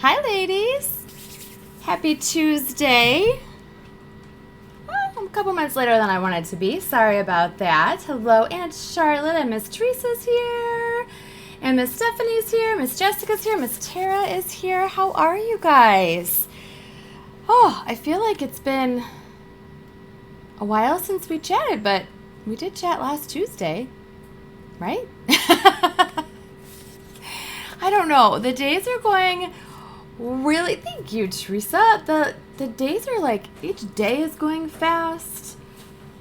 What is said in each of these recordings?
Hi, ladies. Happy Tuesday. Oh, a couple minutes later than I wanted to be. Sorry about that. Hello, Aunt Charlotte, and Miss Teresa's here. And Miss Stephanie's here. Miss Jessica's here. Miss Tara is here. How are you guys? Oh, I feel like it's been a while since we chatted, but we did chat last Tuesday, right? I don't know. The days are going really, thank you, Teresa. The days are like, each day is going fast,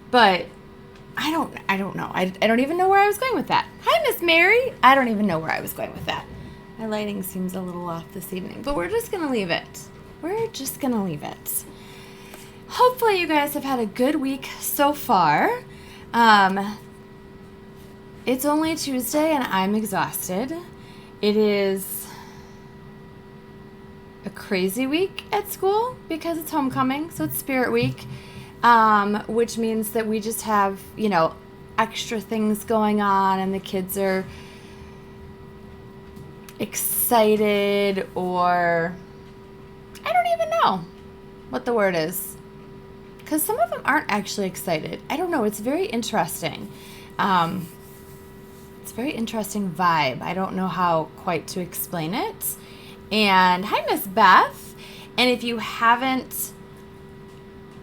but I don't know. I don't even know where I was going with that. Hi, Miss Mary. I don't even know where I was going with that. My lighting seems a little off this evening, but we're just going to leave it. We're just going to leave it. Hopefully you guys have had a good week so far. It's only Tuesday and I'm exhausted. It is a crazy week at school because it's homecoming, so it's Spirit Week, which means that we just have, extra things going on and the kids are excited, or I don't even know what the word is, because some of them aren't actually excited. I don't know. It's very interesting. It's a very interesting vibe. I don't know how quite to explain it. And hi, Miss Beth. And if you haven't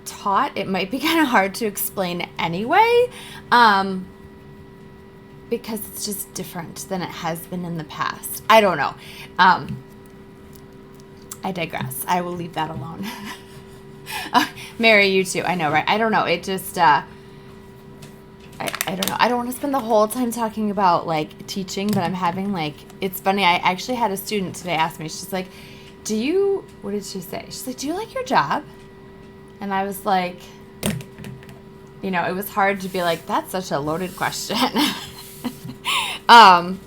taught, it might be kind of hard to explain anyway, because it's just different than it has been in the past. I don't know. I digress. I will leave that alone. Mary, you too. I know, right? I don't know. It just, I don't know. I don't want to spend the whole time talking about, teaching, but I'm having, it's funny. I actually had a student today ask me, she's like, what did she say? She's like, do you like your job? And I was like, it was hard to be like, that's such a loaded question. And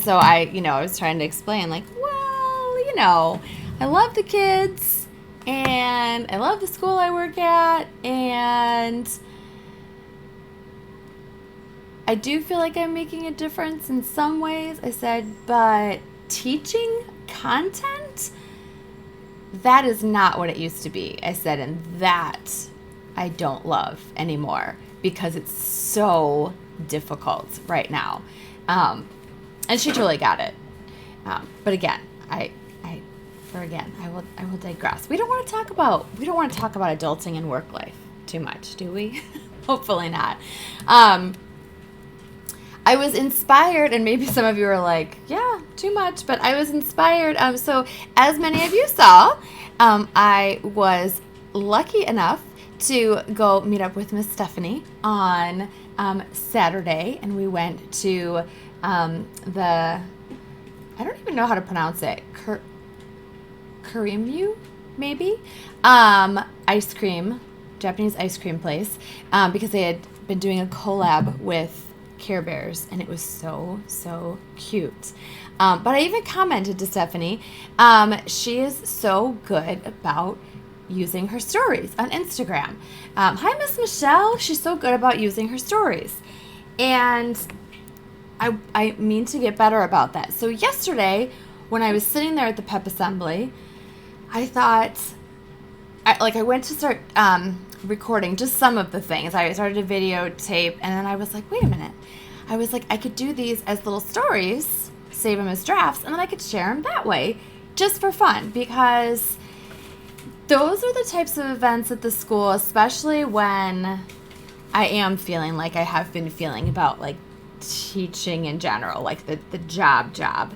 so I was trying to explain, I love the kids, and I love the school I work at, and I do feel like I'm making a difference in some ways. I said, but teaching content, that is not what it used to be. I said, and that I don't love anymore because it's so difficult right now. And she totally got it. But again, I will digress. We don't want to talk about adulting and work life too much, do we? Hopefully not. I was inspired, and maybe some of you are like, yeah, too much, but I was inspired. So as many of you saw, I was lucky enough to go meet up with Miss Stephanie on Saturday, and we went to I don't even know how to pronounce it, Kurimu, maybe, ice cream, Japanese ice cream place, because they had been doing a collab with Care Bears, and it was so cute. But I even commented to Stephanie, she is so good about using her stories on Instagram. Hi, Miss Michelle. She's so good about using her stories, and I mean to get better about that. So yesterday, when I was sitting there at the pep assembly, I thought, I went to start recording just some of the things. I started a videotape, and then I was like, wait a minute. I was like, I could do these as little stories, save them as drafts, and then I could share them that way, just for fun, because those are the types of events at the school, especially when I am feeling like I have been feeling about, teaching in general, the job.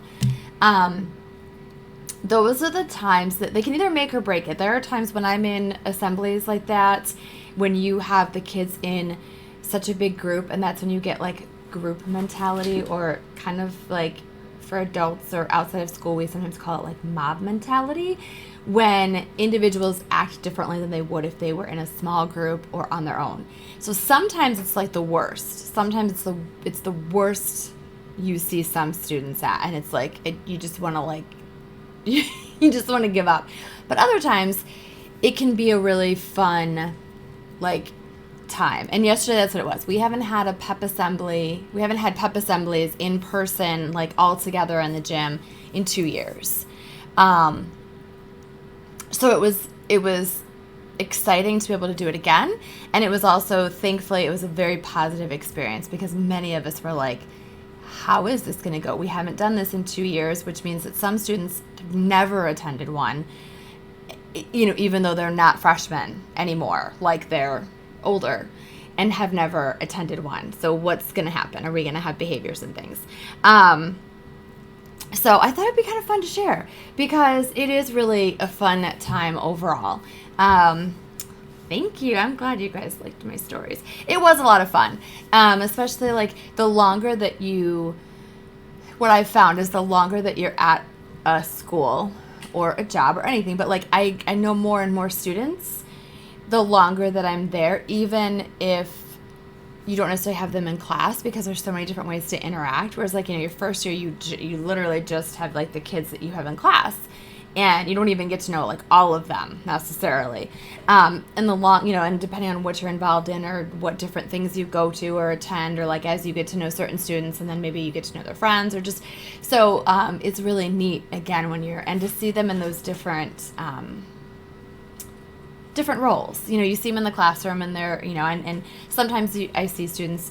Those are the times that they can either make or break it. There are times when I'm in assemblies like that, when you have the kids in such a big group, and that's when you get group mentality, or kind of for adults or outside of school, we sometimes call it mob mentality, when individuals act differently than they would if they were in a small group or on their own. So sometimes it's the worst. Sometimes it's the worst you see some students at, and it's you just want to you just want to give up. But other times it can be a really fun time. And yesterday, that's what it was. We haven't had a pep assembly. We haven't had pep assemblies in person, all together in the gym in 2 years. So it was exciting to be able to do it again. And it was also, thankfully, it was a very positive experience because many of us were like, how is this going to go? We haven't done this in 2 years, which means that some students have never attended one, even though they're not freshmen anymore, like they're older and have never attended one. So what's going to happen? Are we going to have behaviors and things? So I thought it'd be kind of fun to share because it is really a fun time overall. Thank you. I'm glad you guys liked my stories. It was a lot of fun, especially like the longer that what I've found is the longer that you're at a school or a job or anything, but like I know more and more students the longer that I'm there, even if you don't necessarily have them in class because there's so many different ways to interact. Whereas like, your first year, you literally just have like the kids that you have in class and you don't even get to know like all of them necessarily. And and depending on what you're involved in or what different things you go to or attend, or like as you get to know certain students and then maybe you get to know their friends or just, so it's really neat again and to see them in those different roles. You see them in the classroom and they're, and sometimes I see students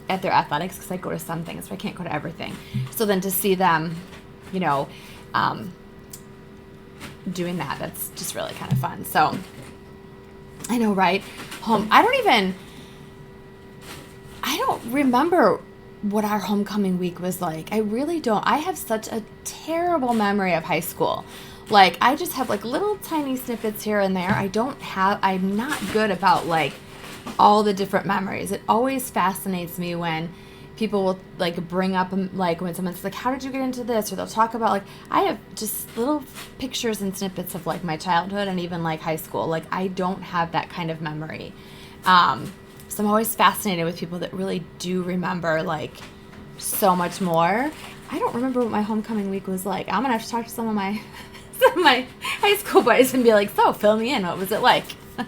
at their athletics because I go to some things, but I can't go to everything. So then to see them, doing that's just really kind of fun. So I know, right? I don't remember what our homecoming week was like. I really don't. I have such a terrible memory of high school. Like, I just have, like, little tiny snippets here and there. I'm not good about, like, all the different memories. It always fascinates me when people will, like, bring up, like, when someone's like, how did you get into this? Or they'll talk about, like, I have just little pictures and snippets of, like, my childhood and even, like, high school. Like, I don't have that kind of memory. So I'm always fascinated with people that really do remember, like, so much more. I don't remember what my homecoming week was like. I'm going to have to talk to some of my high school buddies and be like, so fill me in. What was it like? So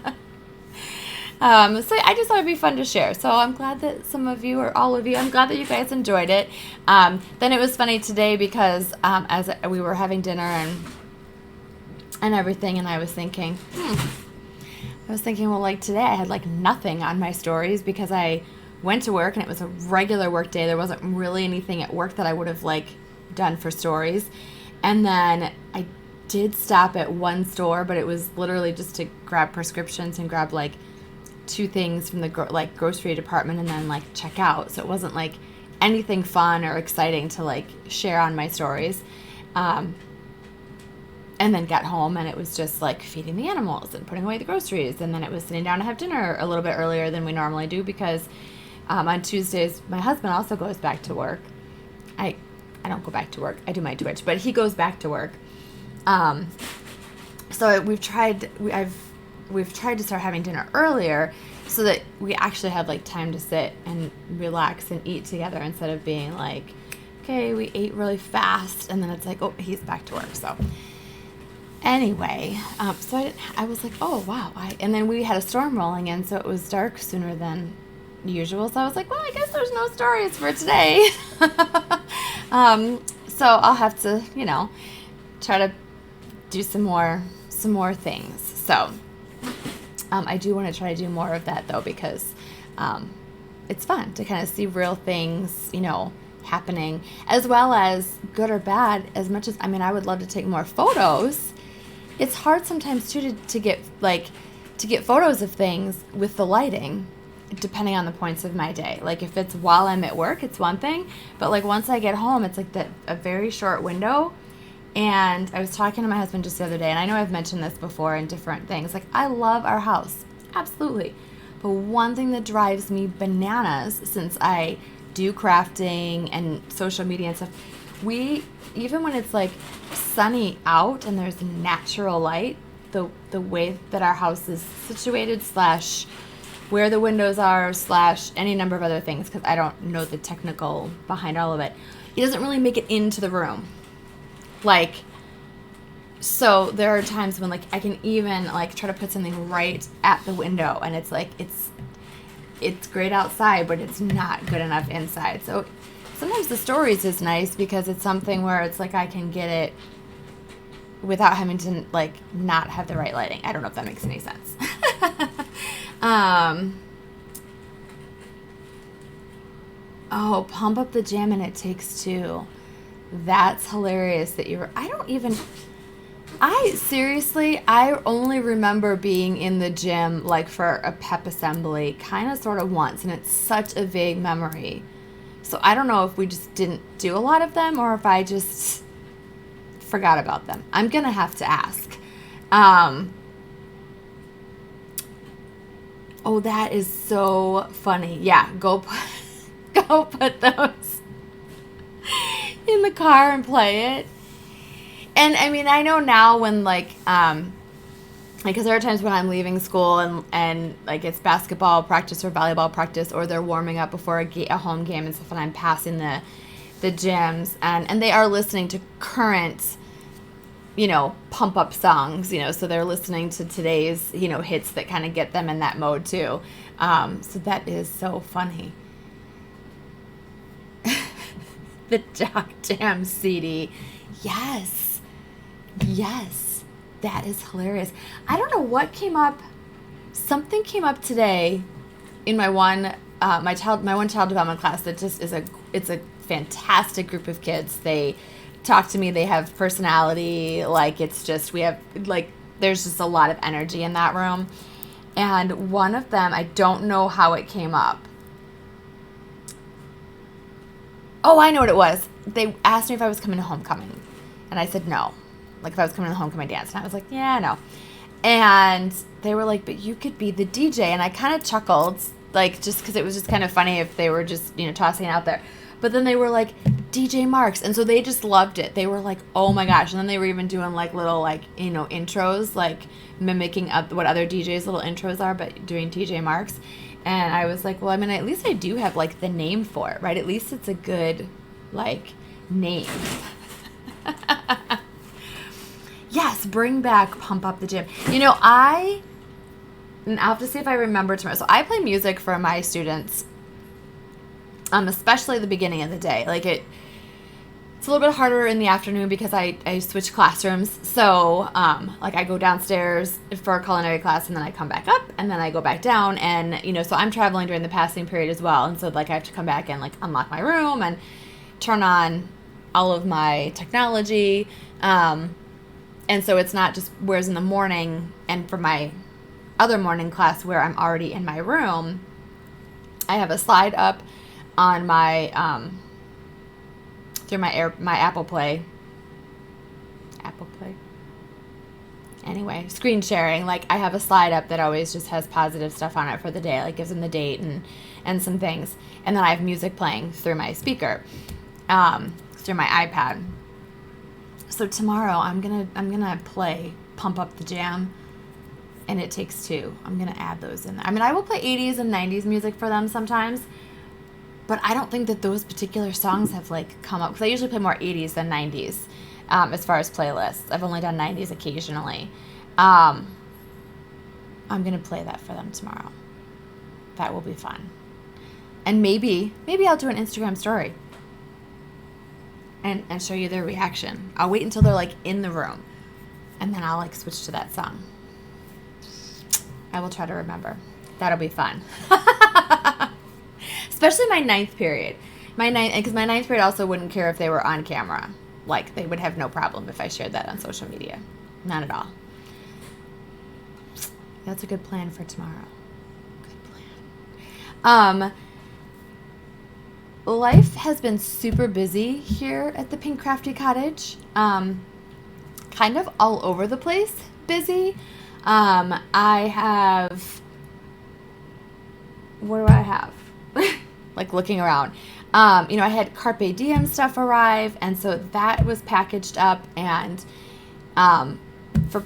I just thought it'd be fun to share. So I'm glad that some of you or all of you, I'm glad that you guys enjoyed it. Then it was funny today because as we were having dinner and everything, and I was thinking, well, like today I had like nothing on my stories because I went to work and it was a regular work day. There wasn't really anything at work that I would have like done for stories. And then I did stop at one store, but it was literally just to grab prescriptions and grab like 2 things from the grocery department and then like check out. So it wasn't like anything fun or exciting to like share on my stories. And then got home and it was just like feeding the animals and putting away the groceries. And then it was sitting down to have dinner a little bit earlier than we normally do because on Tuesdays, my husband also goes back to work. I don't go back to work. I do my Twitch, but he goes back to work. So we've tried to start having dinner earlier so that we actually have like time to sit and relax and eat together instead of being like, okay, we ate really fast and then it's like, oh, he's back to work. So anyway, so I was like, oh wow. And then we had a storm rolling in, so it was dark sooner than usual. So I was like, well, I guess there's no stories for today. So I'll have to, try to do some more things. So I do want to try to do more of that though, because it's fun to kind of see real things, happening, as well as good or bad. As much as, I would love to take more photos. It's hard sometimes too to get photos of things with the lighting, depending on the points of my day. Like if it's while I'm at work, it's one thing, but like once I get home, it's like a very short window. And I was talking to my husband just the other day, and I know I've mentioned this before in different things. Like I love our house, absolutely. But one thing that drives me bananas since I do crafting and social media and stuff, even when it's like sunny out and there's natural light, the way that our house is situated / where the windows are / any number of other things, because I don't know the technical behind all of it, it doesn't really make it into the room. Like, so there are times when like I can even like try to put something right at the window and it's like it's great outside, but it's not good enough inside. So sometimes the stories is nice because it's something where it's like I can get it without having to like not have the right lighting. I don't know if that makes any sense. Oh, Pump Up the Jam and It Takes Two. That's hilarious that you were. I only remember being in the gym like for a pep assembly kind of sort of once, and it's such a vague memory. So I don't know if we just didn't do a lot of them or if I just forgot about them. I'm going to have to ask. Oh, that is so funny. Yeah, go put those in the car and play it. And I mean, I know now when because there are times when I'm leaving school and like it's basketball practice or volleyball practice, or they're warming up before a home game and stuff, and I'm passing the gyms and they are listening to current, pump up songs, so they're listening to today's, hits that kind of get them in that mode too. So that is so funny. The Jock Jam CD. Yes. That is hilarious. I don't know what came up. Something came up today in my one child development class that just it's a fantastic group of kids. They talk to me. They have personality. Like it's just there's just a lot of energy in that room. And one of them, I don't know how it came up. Oh, I know what it was. They asked me if I was coming to homecoming, and I said no. Like if I was coming to homecoming dance, and I was like, yeah, no. And they were like, but you could be the DJ. And I kind of chuckled, like just because it was just kind of funny if they were just, tossing it out there. But then they were like, DJ Marks. And so they just loved it. They were like, oh my gosh. And then they were even doing like little intros, like mimicking what other DJs' little intros are, but doing DJ Marks. And I was like, well, I mean, at least I do have like the name for it, right? At least it's a good name. Yes, bring back Pump Up the Jam. I'll have to see if I remember tomorrow. So I play music for my students, especially the beginning of the day. It's a little bit harder in the afternoon because I switch classrooms. So, I go downstairs for a culinary class, and then I come back up, and then I go back down. And, so I'm traveling during the passing period as well. And so, I have to come back and, unlock my room and turn on all of my technology. And so it's not just, whereas in the morning and for my other morning class where I'm already in my room, I have a slide up on my, through my Apple Play. Anyway, screen sharing. I have a slide up that always just has positive stuff on it for the day, gives them the date and some things. And then I have music playing through my speaker, through my iPad. So tomorrow I'm gonna play Pump Up the Jam and It Takes Two. I'm gonna add those in there. I mean, I will play 80s and 90s music for them sometimes, but I don't think that those particular songs have come up, because I usually play more 80s than 90s as far as playlists. I've only done 90s occasionally. I'm gonna play that for them tomorrow. That will be fun. And maybe I'll do an Instagram story and show you their reaction. I'll wait until they're in the room, and then I'll switch to that song. I will try to remember. That'll be fun. Especially my ninth period. Because my ninth period also wouldn't care if they were on camera. They would have no problem if I shared that on social media. Not at all. That's a good plan for tomorrow. Good plan. Life has been super busy here at the Pink Crafty Cottage. Kind of all over the place busy. I have... What do I have? Looking around. I had Carpe Diem stuff arrive, and so that was packaged up, and for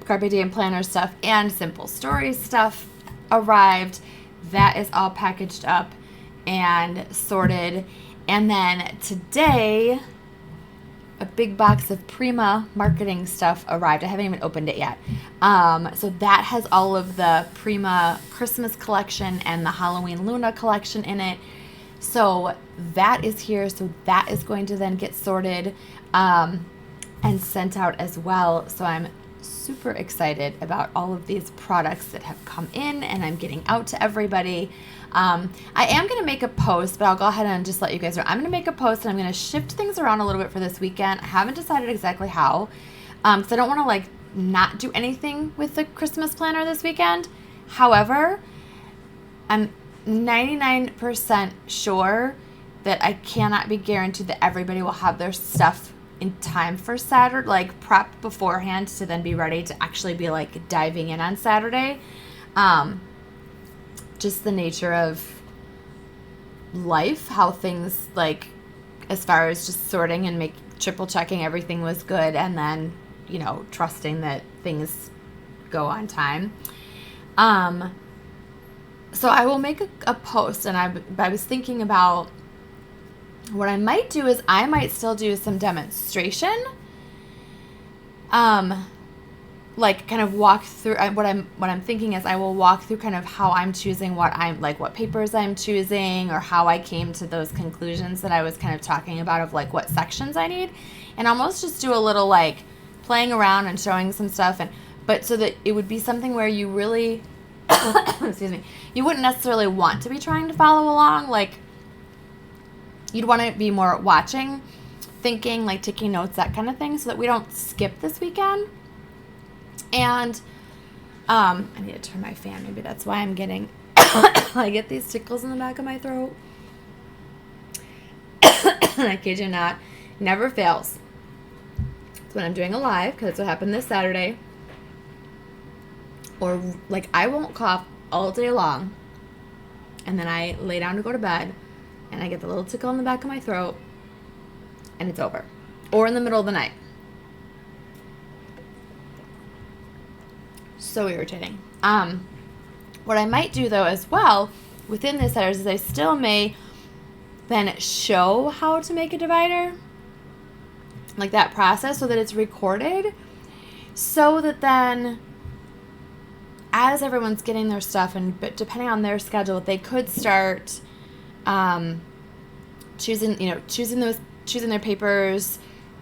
Carpe Diem planner stuff and Simple Stories stuff arrived. That is all packaged up and sorted. And then today, a big box of Prima marketing stuff arrived. I haven't even opened it yet. So that has all of the Prima Christmas collection and the Halloween Luna collection in it. So that is here. So that is going to then get sorted. and sent out as well. So I'm super excited about all of these products that have come in and I'm getting out to everybody. I am going to make a post, but I'll go ahead and just let you guys know. I'm going to make a post and I'm going to shift things around a little bit for this weekend. I haven't decided exactly how, because I don't want to like not do anything with the Christmas planner this weekend. However, I'm 99% sure that I cannot be guaranteed that everybody will have their stuff in time for Saturday, like prep beforehand to then be ready to actually be like diving in on Saturday. Just the nature of life, how things like as far as just sorting and triple checking everything was good and then, you know, trusting that things go on time. So I will make a post, and I was thinking about what I might do is I might still do some demonstration, like kind of walk through what I'm thinking is I will walk through kind of how I'm choosing what papers I'm choosing or how I came to those conclusions that I was kind of talking about of like what sections I need, and almost just do a little like playing around and showing some stuff, but so that it would be something where you really excuse me, you wouldn't necessarily want to be trying to follow along. Like you'd want to be more watching, thinking, like taking notes, that kind of thing, so that we don't skip this weekend. And I need to turn my fan. Maybe that's why I'm getting I get these tickles in the back of my throat. I kid you not, never fails. It's when I'm doing a live, because that's what happened this Saturday. Or like I won't cough all day long, and then I lay down to go to bed, and I get the little tickle in the back of my throat, and it's over. Or in the middle of the night. So irritating. What I might do though as well within this setters is I still may then show how to make a divider, like that process, so that it's recorded, so that then as everyone's getting their stuff, but depending on their schedule, they could start choosing their papers,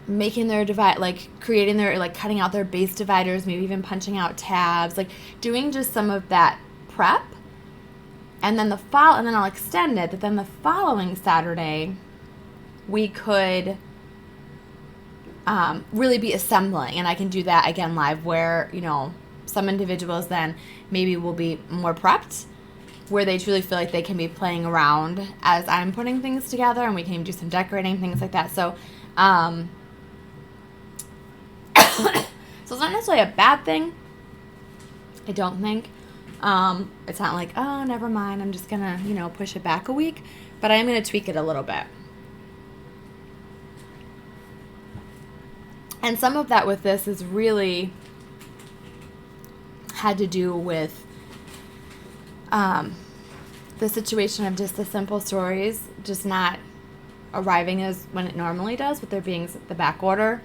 making their divide, like creating their, like cutting out their base dividers, maybe even punching out tabs, like doing just some of that prep, and then and then I'll extend it. But then the following Saturday, we could really be assembling, and I can do that again live, where some individuals then maybe will be more prepped, where they truly feel like they can be playing around as I'm putting things together, and we can even do some decorating, things like that. So, so it's not necessarily a bad thing, I don't think. It's not like, oh, never mind, I'm just gonna, push it back a week, but I am gonna tweak it a little bit. And some of that with this is really had to do with the situation of just the simple stories just not arriving as when it normally does, with there being the back order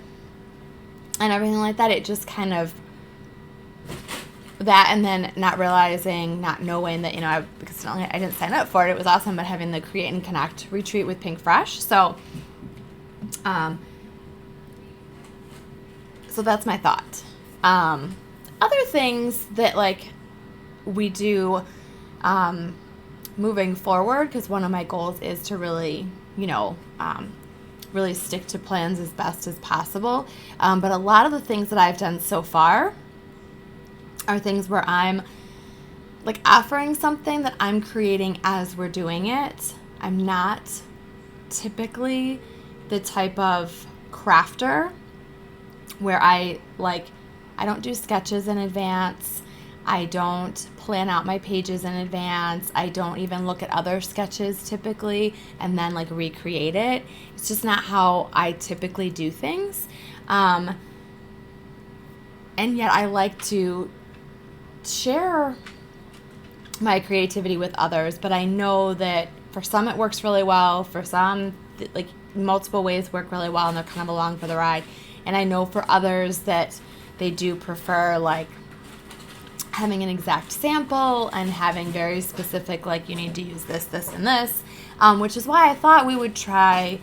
and everything like that. It just kind of that, and then not knowing that, because not only I didn't sign up for it, it was awesome, but having the Create and Connect retreat with Pink Fresh. So that's my thought. Other things that like we do moving forward, because one of my goals is to really, really stick to plans as best as possible. But a lot of the things that I've done so far are things where I'm like offering something that I'm creating as we're doing it. I'm not typically the type of crafter where I don't do sketches in advance. I don't plan out my pages in advance. I don't even look at other sketches typically and then like recreate it. It's just not how I typically do things. And yet I like to share my creativity with others, but I know that for some it works really well. For some, like multiple ways work really well, and they're kind of along for the ride. And I know for others that they do prefer like having an exact sample and having very specific, like you need to use this, this, and this, which is why I thought we would try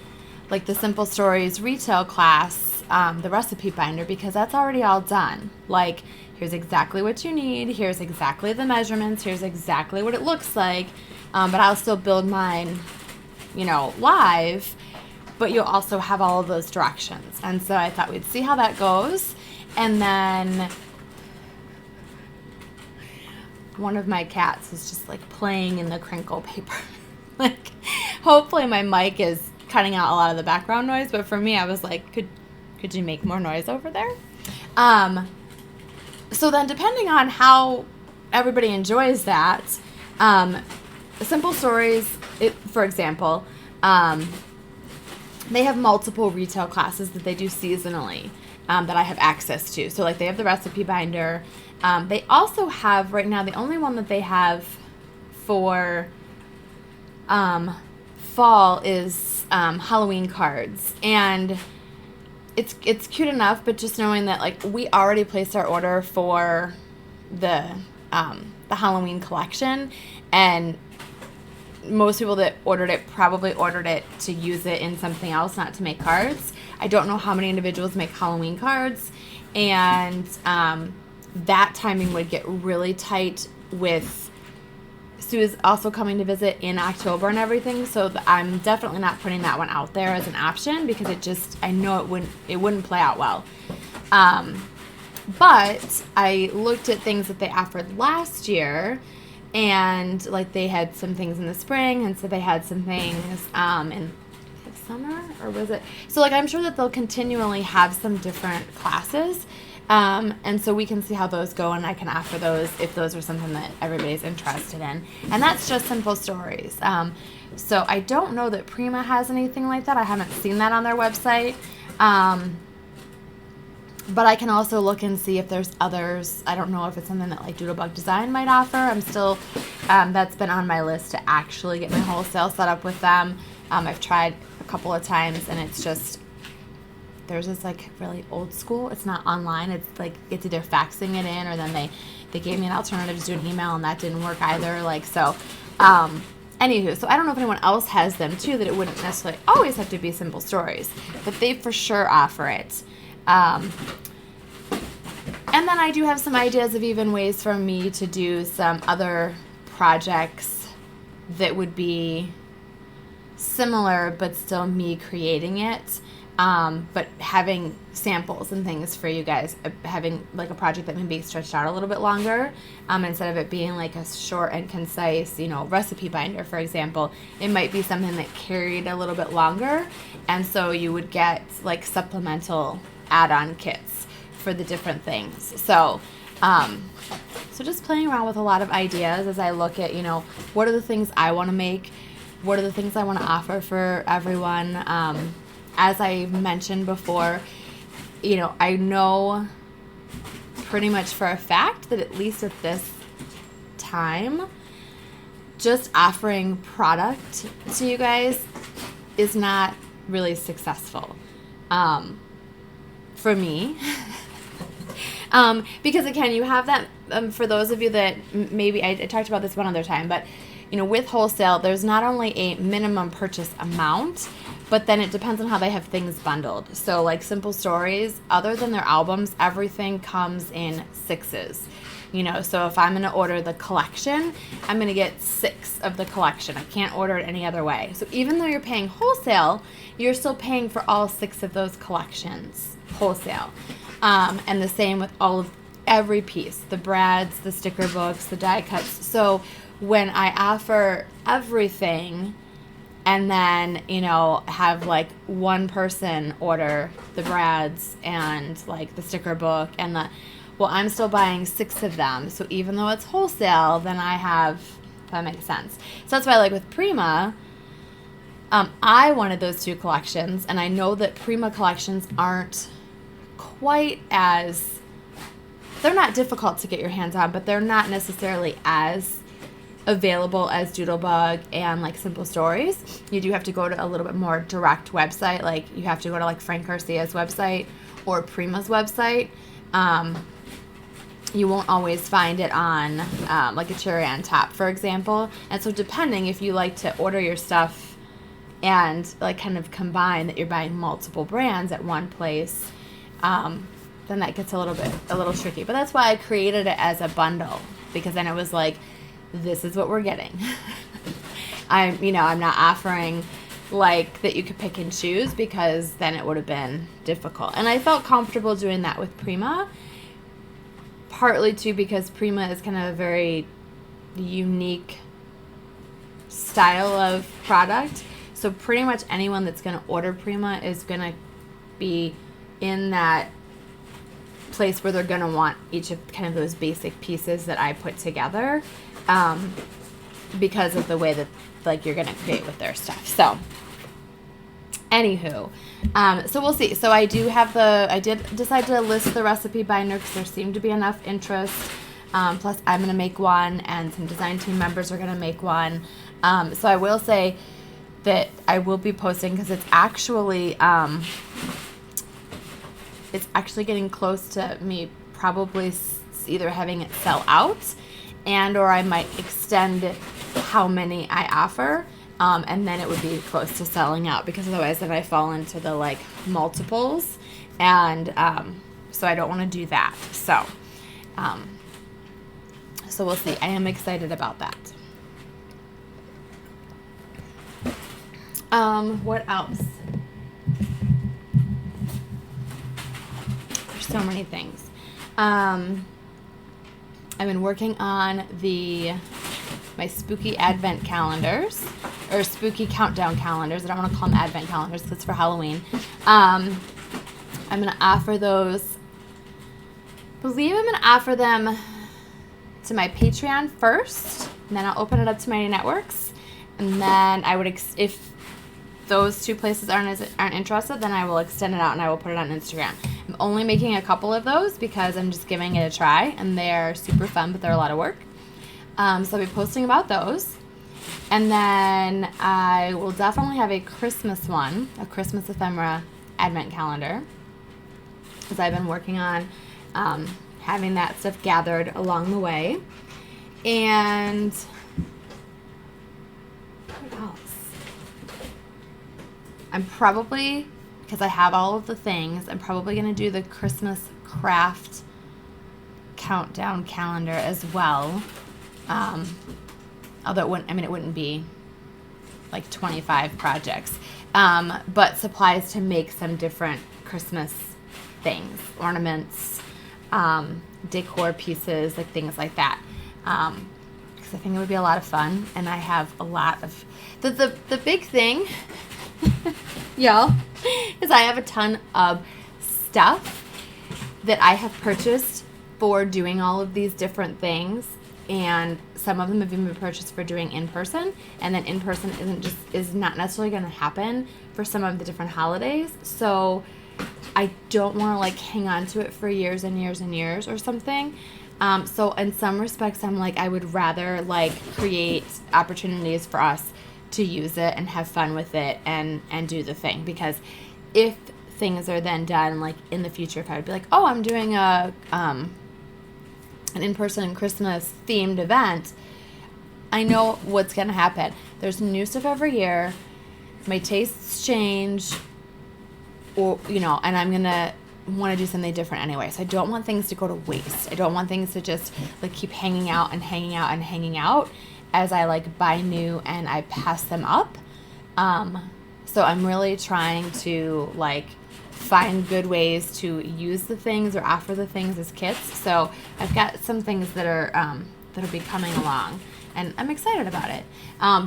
like the Simple Stories retail class the recipe binder, because that's already all done. Like, here's exactly what you need. Here's exactly the measurements. Here's exactly what it looks like. But I'll still build mine, live. But you'll also have all of those directions. And so I thought we'd see how that goes. And then one of my cats is just like playing in the crinkle paper. Like, hopefully my mic is cutting out a lot of the background noise. But for me, I was like, could you make more noise over there? So then depending on how everybody enjoys that, Simple Stories, for example, they have multiple retail classes that they do seasonally that I have access to. So like they have the recipe binder. They also have right now, the only one that they have for fall is Halloween cards. And it's cute enough, but just knowing that like we already placed our order for the Halloween collection, and most people that ordered it probably ordered it to use it in something else, not to make cards. I don't know how many individuals make Halloween cards, and that timing would get really tight with Sue is also coming to visit in October and everything, so I'm definitely not putting that one out there as an option because I know it wouldn't play out well. But I looked at things that they offered last year, and like they had some things in the spring, and so they had some things in the summer, or was it? So like I'm sure that they'll continually have some different classes. And so we can see how those go, and I can offer those if those are something that everybody's interested in. And that's just Simple Stories. So I don't know that Prima has anything like that. I haven't seen that on their website. But I can also look and see if there's others. I don't know if it's something that like Doodlebug Design might offer. I'm still, that's been on my list to actually get my wholesale set up with them. I've tried a couple of times, and it's just, theirs is like really old school. It's not online. It's like it's either faxing it in, or then they gave me an alternative to do an email, and that didn't work either. Like, so anywho, so I don't know if anyone else has them too, that it wouldn't necessarily always have to be Simple Stories, but they for sure offer it. And then I do have some ideas of even ways for me to do some other projects that would be similar but still me creating it. But having samples and things for you guys, having like a project that can be stretched out a little bit longer, instead of it being like a short and concise, recipe binder, for example, it might be something that carried a little bit longer. And so you would get like supplemental add-on kits for the different things. So, so just playing around with a lot of ideas as I look at, what are the things I want to make? What are the things I want to offer for everyone? As I mentioned before, I know pretty much for a fact that at least at this time, just offering product to you guys is not really successful for me. Because again, you have that, for those of you that maybe, I talked about this one other time, but with wholesale, there's not only a minimum purchase amount, but then it depends on how they have things bundled. So like Simple Stories, other than their albums, everything comes in 6s. So if I'm going to order the collection, I'm going to get 6 of the collection. I can't order it any other way. So even though you're paying wholesale, you're still paying for all 6 of those collections wholesale. And the same with every piece, the brads, the sticker books, the die cuts. So when I offer everything, and then, have like one person order the brads and like the sticker book and I'm still buying 6 of them. So even though it's wholesale, then I have, if that makes sense. So that's why like with Prima, I wanted those 2 collections, and I know that Prima collections aren't quite as, they're not difficult to get your hands on, but they're not necessarily as available as Doodlebug and like Simple Stories. You do have to go to a little bit more direct website. Like you have to go to like Frank Garcia's website or Prima's website. You won't always find it on like a Cherry on Top, for example. And so depending if you like to order your stuff and like kind of combine that you're buying multiple brands at one place, then that gets a little tricky. But that's why I created it as a bundle, because then it was like, this is what we're getting. I'm not offering like that you could pick and choose, because then it would have been difficult. And I felt comfortable doing that with Prima, partly too because Prima is kind of a very unique style of product. So pretty much anyone that's going to order Prima is going to be in that place where they're going to want each of kind of those basic pieces that I put together, because of the way that like you're going to create with their stuff. So anywho, so we'll see. So I did decide to list the recipe binder because there seemed to be enough interest. Plus I'm going to make one, and some design team members are going to make one. So I will say that I will be posting, because it's actually getting close to me probably either having it sell out, and or I might extend how many I offer, and then it would be close to selling out, because otherwise then I fall into the like multiples, and so I don't want to do that. So we'll see. I am excited about that. What else? There's so many things. I've been working on my spooky advent calendars, or spooky countdown calendars. I don't want to call them advent calendars because it's for Halloween. I'm going to offer those. I believe I'm going to offer them to my Patreon first, and then I'll open it up to my networks. And then I would, if those two places aren't interested, then I will extend it out and I will put it on Instagram. I'm only making a couple of those because I'm just giving it a try, and they're super fun, but they're a lot of work. So I'll be posting about those. And then I will definitely have a Christmas one, a Christmas ephemera advent calendar, because I've been working on having that stuff gathered along the way. And what else? I'm probably, because I have all of the things, I'm probably going to do the Christmas craft countdown calendar as well. Although it wouldn't be like 25 projects, but supplies to make some different Christmas things, ornaments, decor pieces, like things like that. Because I think it would be a lot of fun, and I have a lot of the big thing, y'all, is I have a ton of stuff that I have purchased for doing all of these different things. And some of them have been purchased for doing in person, and then in person is not necessarily going to happen for some of the different holidays. So I don't want to like hang on to it for years and years and years or something. So in some respects, I'm like, I would rather like create opportunities for us to use it and have fun with it and do the thing. Because if things are then done like in the future, if I would be like, oh, I'm doing an in-person Christmas themed event, I know what's going to happen. There's new stuff every year. My tastes change, or, and I'm going to want to do something different anyway. So I don't want things to go to waste. I don't want things to just like keep hanging out and hanging out and hanging out as I like buy new and I pass them up. So I'm really trying to like find good ways to use the things or offer the things as kits. So I've got some things that are that'll be coming along, and I'm excited about it,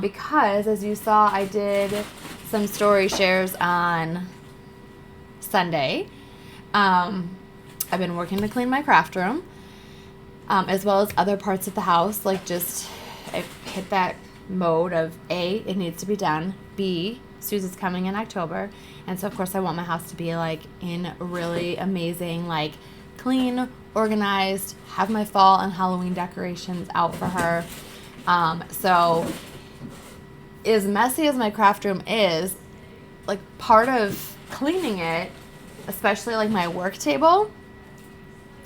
because as you saw, I did some story shares on Sunday. I've been working to clean my craft room, as well as other parts of the house. Like I hit that mode of A, it needs to be done, B, Susan's coming in October, and so of course I want my house to be like in really amazing, like clean, organized, have my fall and Halloween decorations out for her. So as messy as my craft room is, like part of cleaning it, especially like my work table,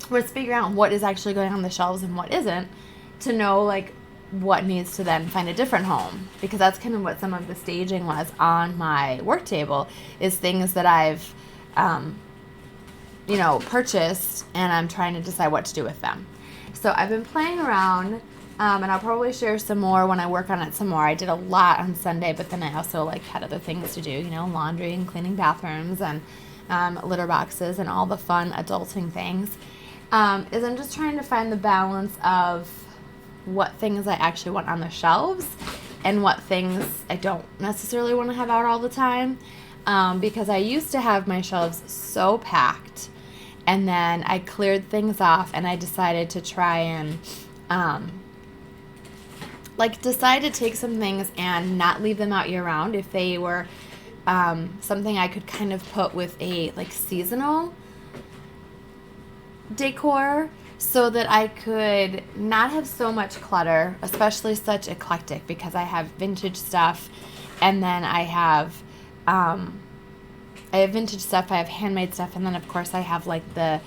was figuring out what is actually going on the shelves and what isn't, to know like what needs to then find a different home, because that's kind of what some of the staging was on my work table, is things that I've purchased, and I'm trying to decide what to do with them. So I've been playing around, and I'll probably share some more when I work on it some more. I did a lot on Sunday, but then I also had other things to do, laundry and cleaning bathrooms and litter boxes and all the fun adulting things. Is I'm just trying to find the balance of what things I actually want on the shelves and what things I don't necessarily want to have out all the time, because I used to have my shelves so packed, and then I cleared things off, and I decided to try and decide to take some things and not leave them out year round if they were something I could kind of put with a seasonal decor, so that I could not have so much clutter, especially such eclectic, because I have vintage stuff, and then I have vintage stuff, I have handmade stuff, and then of course I have the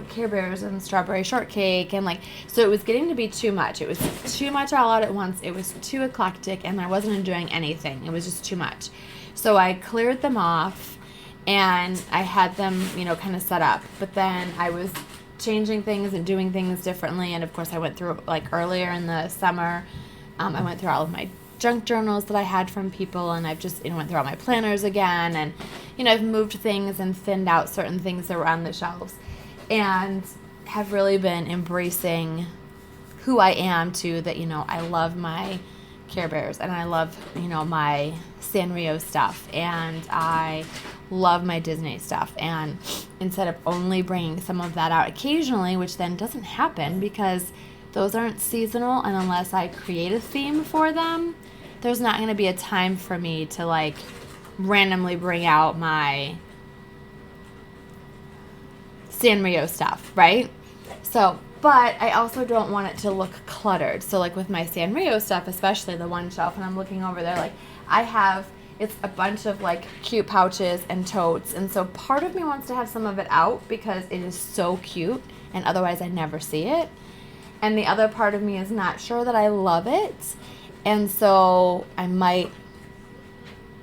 Care Bears and strawberry shortcake, and so it was getting to be too much. It was too much all out at once. It was too eclectic, and I wasn't enjoying anything. It was just too much. So I cleared them off, and I had them, kind of set up. But then I was changing things and doing things differently, and of course I went through, earlier in the summer, I went through all of my junk journals that I had from people, and I've just went through all my planners again, and I've moved things and thinned out certain things that were on the shelves, and have really been embracing who I am too, that I love my Care Bears, and I love my Sanrio stuff, and I love my Disney stuff, and instead of only bringing some of that out occasionally, which then doesn't happen because those aren't seasonal, and unless I create a theme for them, there's not going to be a time for me to randomly bring out my Sanrio stuff, right? So, but I also don't want it to look cluttered. So with my Sanrio stuff, especially the one shelf, and I'm looking over there, it's a bunch of cute pouches and totes, and so part of me wants to have some of it out because it is so cute, and otherwise I never see it, and the other part of me is not sure that I love it, and so I might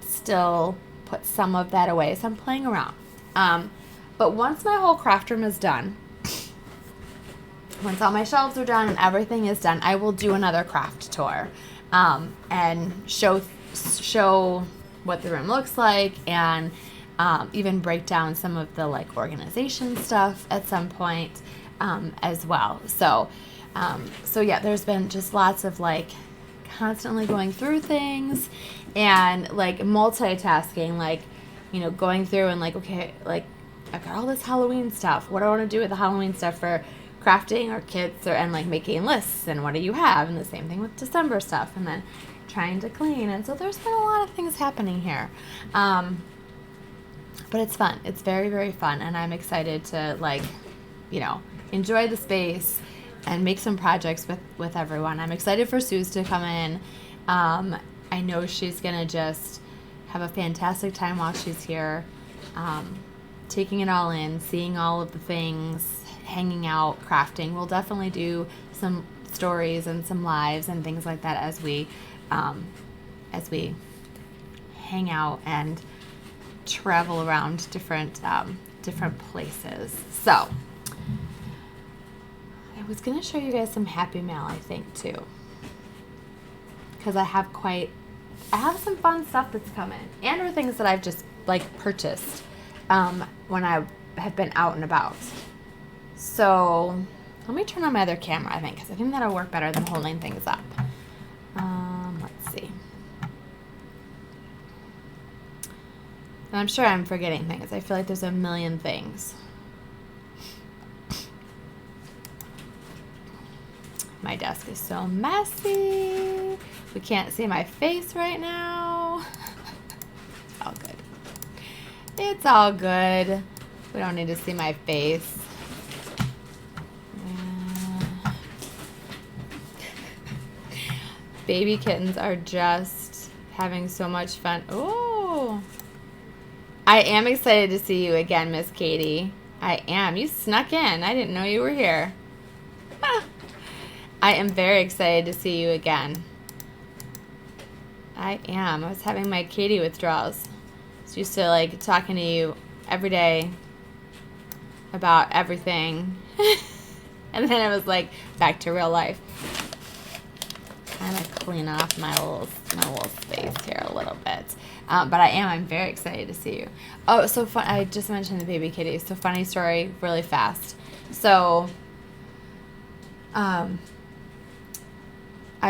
still put some of that away. So I'm playing around, but once my whole craft room is done, once all my shelves are done and everything is done, I will do another craft tour, and show what the room looks like, and even break down some of the organization stuff at some point, as well. So yeah, there's been just lots of constantly going through things, and multitasking, going through and okay, I've got all this Halloween stuff. What do I want to do with the Halloween stuff for crafting or kits, and making lists, and what do you have, and the same thing with December stuff, and then trying to clean, and so there's been a lot of things happening here, but it's fun. It's very, very fun, and I'm excited to enjoy the space and make some projects with everyone. I'm excited for Suze to come in. I know she's gonna just have a fantastic time while she's here, taking it all in, seeing all of the things, hanging out, crafting. We'll definitely do some stories and some lives and things like that as we hang out and travel around different places. So I was gonna show you guys some Happy Mail, I think, too, because I have some fun stuff that's coming, and or things that I've just purchased when I have been out and about. So let me turn on my other camera, I think, because I think that'll work better than holding things up. Let's see. And I'm sure I'm forgetting things. I feel like there's a million things. My desk is so messy. We can't see my face right now. It's all good. It's all good. We don't need to see my face. Baby kittens are just having so much fun. Oh, I am excited to see you again, Miss Katie. I am. You snuck in. I didn't know you were here. I am very excited to see you again. I am. I was having my Katie withdrawals. I was used to like talking to you every day about everything. And then it was like back to real life. I'm gonna clean off my little space here a little bit. But I'm very excited to see you. Oh, so fun. I just mentioned the baby kitty. So funny story, really fast. So, I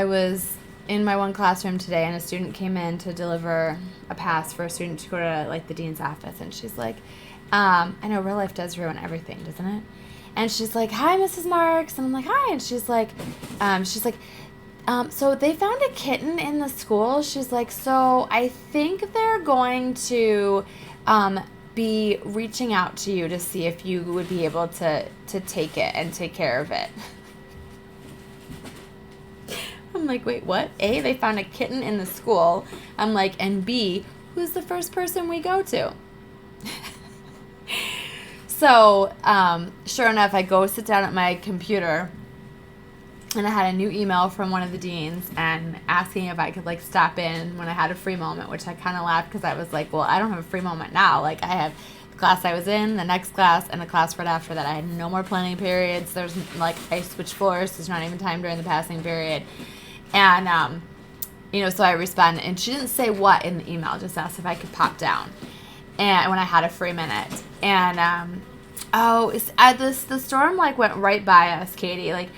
was in my one classroom today, and a student came in to deliver a pass for a student to go to like the dean's office, and she's like, I know real life does ruin everything, doesn't it? And she's like, "Hi, Mrs. Marks," and I'm like, "Hi," and she's like, so they found a kitten in the school. She's like, so I think they're going to be reaching out to you to see if you would be able to take it and take care of it. I'm like, wait, what? A, they found a kitten in the school. I'm like, and B, who's the first person we go to? So, sure enough, I go sit down at my computer, and I had a new email from one of the deans and asking if I could like stop in when I had a free moment, which I kind of laughed because I was like, well, I don't have a free moment now. Like I have the class I was in, the next class, and the class right after that. I had no more planning periods. There's like, I switched floors. There's not even time during the passing period. And, so I responded, and she didn't say what in the email, just asked if I could pop down and when I had a free minute. And, the storm like went right by us, Katie. Like,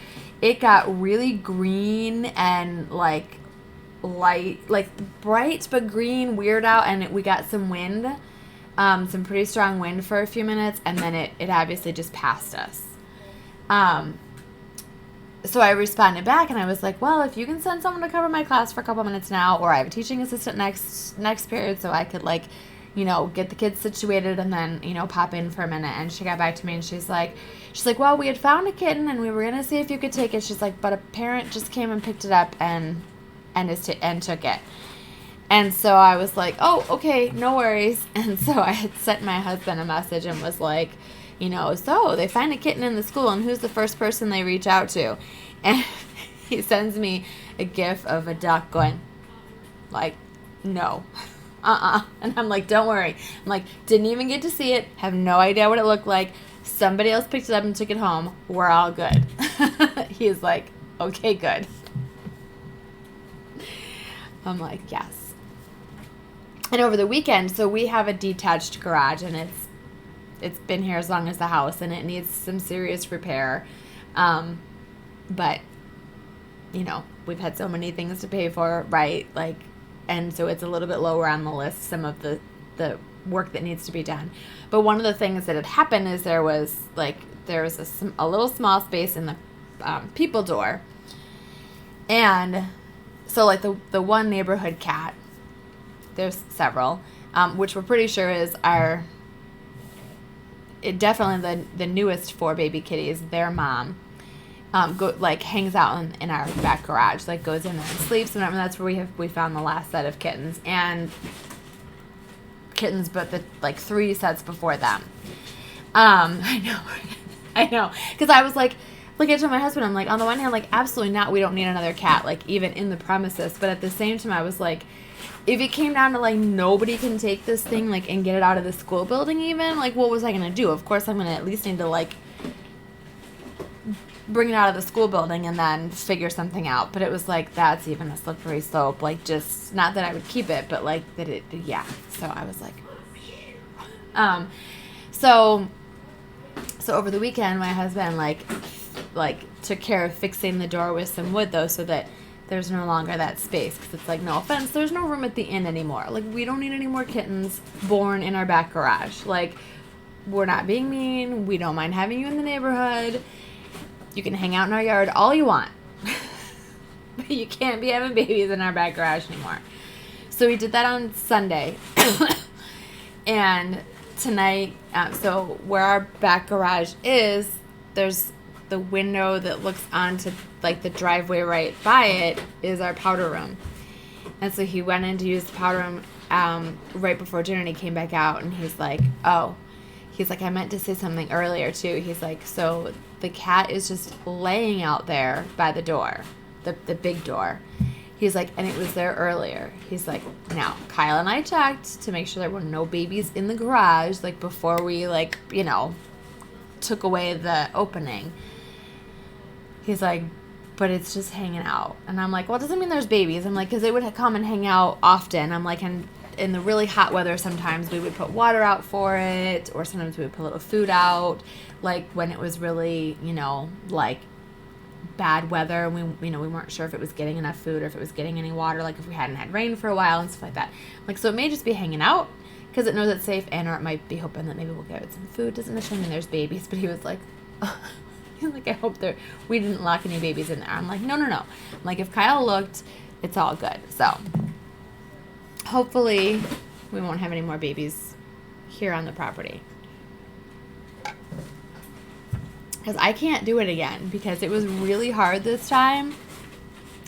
it got really green and like light, like bright but green, weird out, and we got some wind, some pretty strong wind for a few minutes, and then it obviously just passed us. So I responded back, and I was like, well, if you can send someone to cover my class for a couple minutes now, or I have a teaching assistant next period, so I could like, get the kids situated and then, pop in for a minute. And she got back to me, and she's like, well, we had found a kitten and we were going to see if you could take it. She's like, but a parent just came and picked it up and took it. And so I was like, oh, okay, no worries. And so I had sent my husband a message and was like, so they find a kitten in the school, and who's the first person they reach out to? And he sends me a gif of a duck going like, no. And I'm like, don't worry. I'm like, didn't even get to see it. Have no idea what it looked like. Somebody else picked it up and took it home. We're all good. He's like, okay, good. I'm like, yes. And over the weekend, so we have a detached garage, and it's been here as long as the house, and it needs some serious repair. But, we've had so many things to pay for, right? Like, and so it's a little bit lower on the list, some of the work that needs to be done. But one of the things that had happened is there was a little small space in the people door. And so like the one neighborhood cat, there's several, which we're pretty sure is definitely the newest 4 baby kitties, their mom. Hangs out in our back garage, like goes in there and sleeps, and that's where we found the last set of kittens, but the 3 sets before them. I know, because I was like I told my husband, I'm like, on the one hand, like, absolutely not, we don't need another cat, like, even in the premises, but at the same time, I was like, if it came down to, like, nobody can take this thing, like, and get it out of the school building even, like, what was I going to do? Of course, I'm going to at least need to, like, bring it out of the school building and then figure something out. But it was like, that's even a slippery slope. Like, just, not that I would keep it, but, like, that it, yeah. So I was like, so over the weekend, my husband, like took care of fixing the door with some wood, though, so that there's no longer that space. Because it's like, no offense, there's no room at the inn anymore. Like, we don't need any more kittens born in our back garage. Like, we're not being mean. We don't mind having you in the neighborhood. You can hang out in our yard all you want. But you can't be having babies in our back garage anymore. So we did that on Sunday. And tonight, so where our back garage is, there's the window that looks onto, like, the driveway right by it is our powder room. And so he went in to use the powder room right before dinner, and he came back out, and he's like, He's like, I meant to say something earlier too. He's like, so the cat is just laying out there by the door, the big door. He's like, and it was there earlier. He's like, now, Kyle and I checked to make sure there were no babies in the garage, like, before we, like, you know, took away the opening. He's like, but it's just hanging out. And I'm like, well, it doesn't mean there's babies. I'm like, because they would come and hang out often. I'm like, and in the really hot weather, sometimes we would put water out for it, or sometimes we would put a little food out, like, when it was really, you know, like, bad weather, and we weren't sure if it was getting enough food or if it was getting any water, like if we hadn't had rain for a while and stuff like that. Like, so it may just be hanging out because it knows it's safe, and or it might be hoping that maybe we'll get it some food. Doesn't necessarily mean there's babies, but he was like, like, I hope we didn't lock any babies in there. I'm like, no. I'm like, if Kyle looked, it's all good. So hopefully we won't have any more babies here on the property. Because I can't do it again, because it was really hard this time.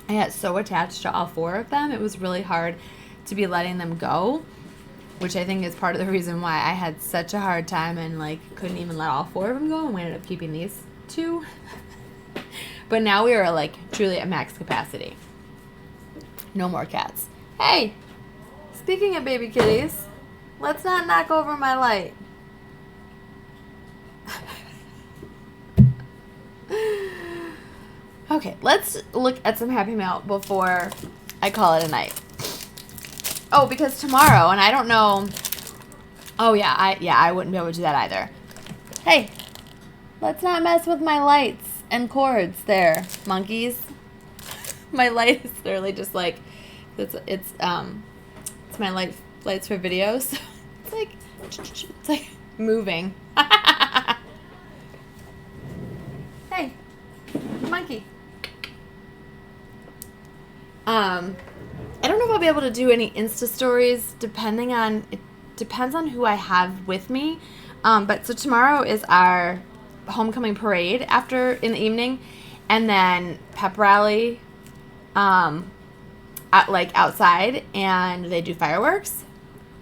I got so attached to all 4 of them. It was really hard to be letting them go, which I think is part of the reason why I had such a hard time and, like, couldn't even let all 4 of them go, and we ended up keeping these 2. But now we are, like, truly at max capacity. No more cats. Hey, speaking of baby kitties, let's not knock over my light. Okay, let's look at some Happy Mail before I call it a night. Oh, because tomorrow, and I don't know. Oh yeah, I wouldn't be able to do that either. Hey, let's not mess with my lights and cords there, monkeys. My light is literally just like it's my lights for videos. It's like moving. Hey, monkey. I don't know if I'll be able to do any Insta stories. It depends on who I have with me. But so tomorrow is our homecoming parade in the evening, and then pep rally, outside, and they do fireworks.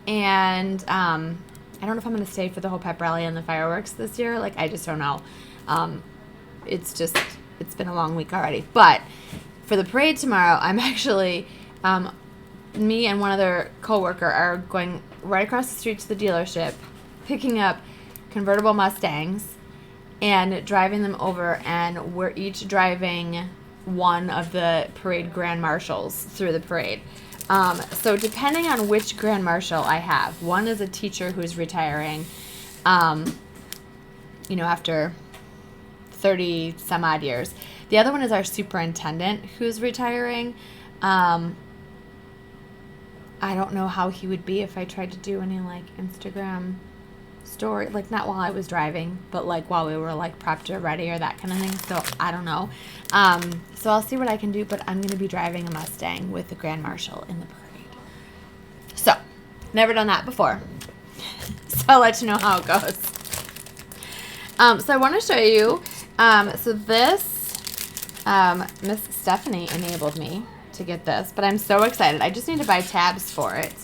And I don't know if I'm gonna stay for the whole pep rally and the fireworks this year. Like, I just don't know. It's been a long week already. But for the parade tomorrow, I'm actually, me and one other coworker are going right across the street to the dealership, picking up convertible Mustangs and driving them over, and we're each driving one of the parade grand marshals through the parade. So depending on which grand marshal I have, one is a teacher who's retiring, after 30 some odd years. The other one is our superintendent who's retiring. I don't know how he would be if I tried to do any, like, Instagram story, like, not while I was driving, but, like, while we were, like, prepped or ready or that kind of thing. So I don't know. So I'll see what I can do, but I'm going to be driving a Mustang with the grand marshal in the parade. So, never done that before. So I'll let you know how it goes. So I want to show you, so this, Miss Stephanie enabled me to get this, but I'm so excited. I just need to buy tabs for it.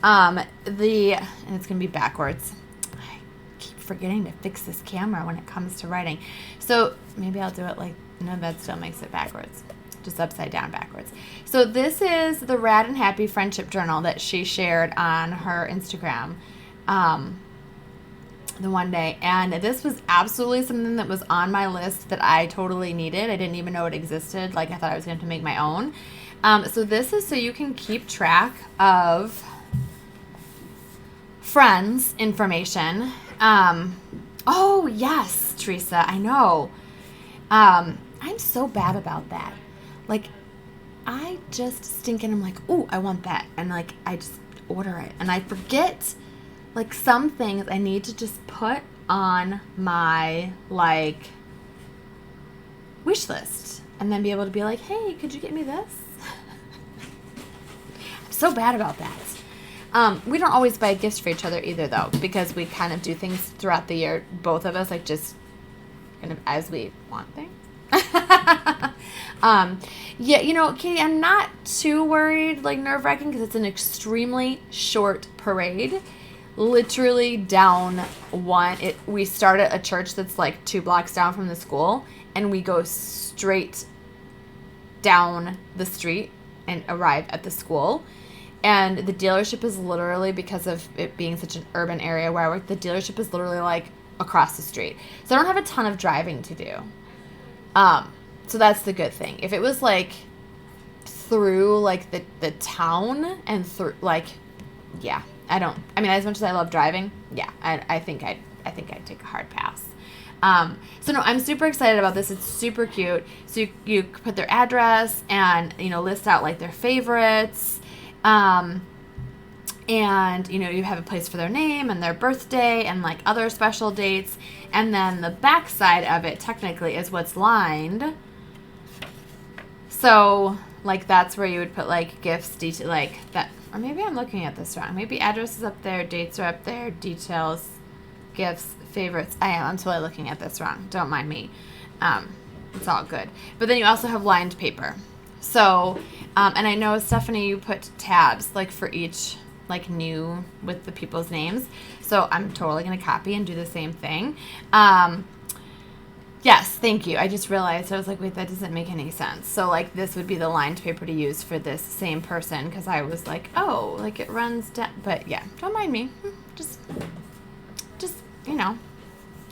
And it's going to be backwards. I keep forgetting to fix this camera when it comes to writing. So maybe I'll do it like, no, that still makes it backwards. Just upside down backwards. So this is the Rad and Happy Friendship Journal that she shared on her Instagram the one day. And this was absolutely something that was on my list that I totally needed. I didn't even know it existed. Like, I thought I was going to make my own. So this is so you can keep track of friends' information. Oh, yes, Teresa, I know. I'm so bad about that. Like, I just stinking, I'm like, ooh, I want that. And, like, I just order it. And I forget, like, some things I need to just put on my, like, wish list. And then be able to be like, hey, could you get me this? I'm so bad about that. We don't always buy gifts for each other either, though, because we kind of do things throughout the year, both of us, like, just kind of as we want things. Yeah, Katie, I'm not too worried, like, nerve-wracking, because it's an extremely short parade. literally down we start at a church that's like 2 blocks down from the school, and we go straight down the street and arrive at the school. And the dealership is literally, because of it being such an urban area where I work, the dealership is literally like across the street. So I don't have a ton of driving to do. So that's the good thing. If it was like through like the town and through like, yeah, as much as I love driving, yeah, I think I'd take a hard pass. So no, I'm super excited about this. It's super cute. So you put their address and, list out like their favorites. And, you have a place for their name and their birthday and like other special dates. And then the back side of it technically is what's lined. So like that's where you would put like gifts, detail, like that. Or maybe I'm looking at this wrong. Maybe address is up there, dates are up there, details, gifts, favorites. I'm totally looking at this wrong. Don't mind me. It's all good. But then you also have lined paper. So, and I know, Stephanie, you put tabs like for each like new with the people's names. So I'm totally going to copy and do the same thing. Yes, thank you. I just realized, I was like, wait, that doesn't make any sense. So like this would be the lined paper to use for this same person, because I was like, oh, like it runs down. But yeah, don't mind me. Just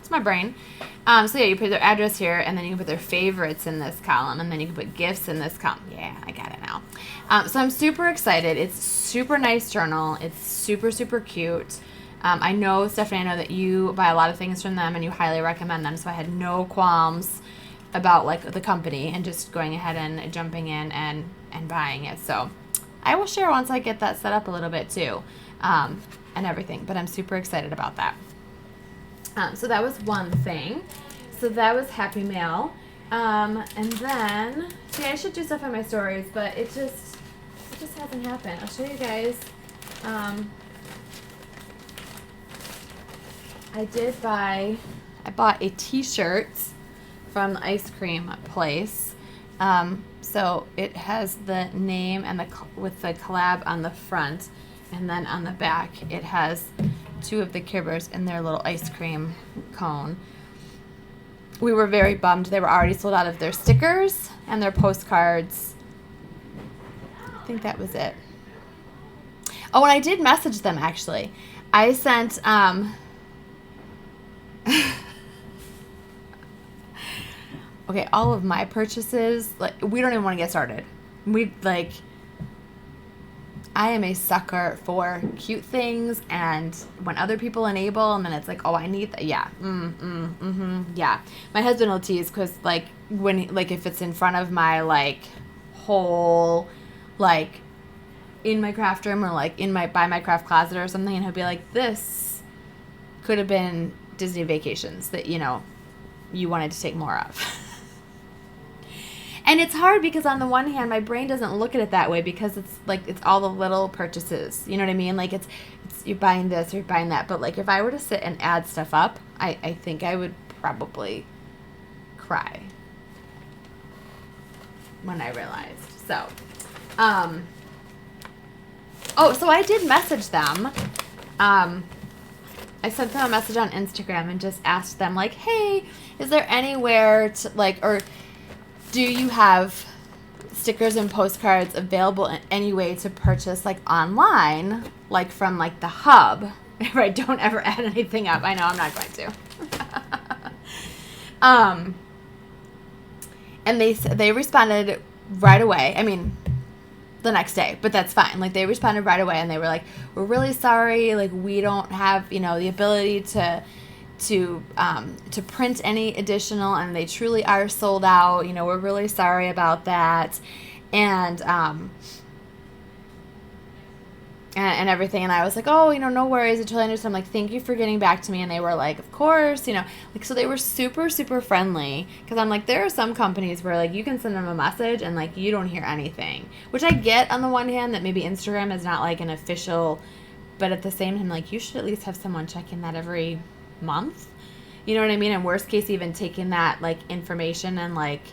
it's my brain. So yeah, you put their address here, and then you can put their favorites in this column, and then you can put gifts in this column. Yeah, I got it now. So I'm super excited. It's super nice journal. It's super, super cute. I know, Stephanie, I know that you buy a lot of things from them and you highly recommend them, so I had no qualms about like the company and just going ahead and jumping in and buying it. So I will share once I get that set up a little bit too, and everything, but I'm super excited about that. So that was one thing. So that was Happy Mail. And then, see, I should do stuff on my stories, but it just hasn't happened. I'll show you guys. I bought a t-shirt from the ice cream place. So it has the name and with the collab on the front, and then on the back it has 2 of the Care Bears in their little ice cream cone. We were very bummed. They were already sold out of their stickers and their postcards. I think that was it. Oh, and I did message them, actually. I sent, okay, all of my purchases, like, we don't even want to get started. I am a sucker for cute things, and when other people enable them, and it's like, oh, I need that. Yeah. Yeah. My husband will tease because, like, if it's in front of my, like, whole, like, in my craft room or, like, by my craft closet or something, and he'll be like, this could have been Disney vacations that, you wanted to take more of. And it's hard because on the one hand, my brain doesn't look at it that way because it's like, it's all the little purchases. You know what I mean? Like it's you're buying this, you're buying that. But like if I were to sit and add stuff up, I think I would probably cry when I realized. So, so I did message them. I sent them a message on Instagram and just asked them like, hey, is there anywhere to like, or do you have stickers and postcards available in any way to purchase like online, like from like the hub? Right, don't ever add anything up. I know I'm not going to. And they responded right away. I mean, the next day, but that's fine. Like they responded right away and they were like, we're really sorry. Like we don't have, the ability to print any additional, and they truly are sold out. We're really sorry about that. And everything. And I was like, oh, no worries. I totally understand. I'm like, thank you for getting back to me. And they were like, of course, so they were super, super friendly. Cause I'm like, there are some companies where like you can send them a message and like you don't hear anything, which I get on the one hand that maybe Instagram is not like an official, but at the same time, like you should at least have someone checking that every month. You know what I mean? And worst case, even taking that like information and like,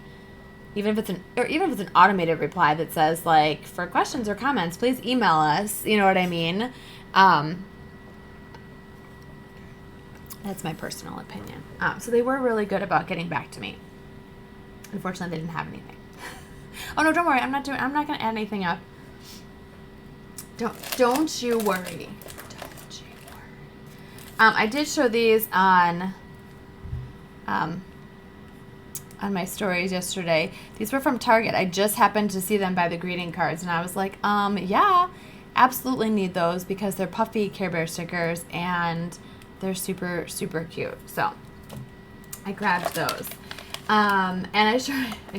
even if it's an automated reply that says like, for questions or comments, please email us. You know what I mean? That's my personal opinion. So they were really good about getting back to me. Unfortunately, they didn't have anything. Oh no, don't worry. I'm not going to add anything up. Don't you worry. Don't you worry. I did show these on my stories yesterday. These were from Target. I just happened to see them by the greeting cards, and I was like, yeah, absolutely need those because they're puffy Care Bear stickers and they're super, super cute. So I grabbed those. And I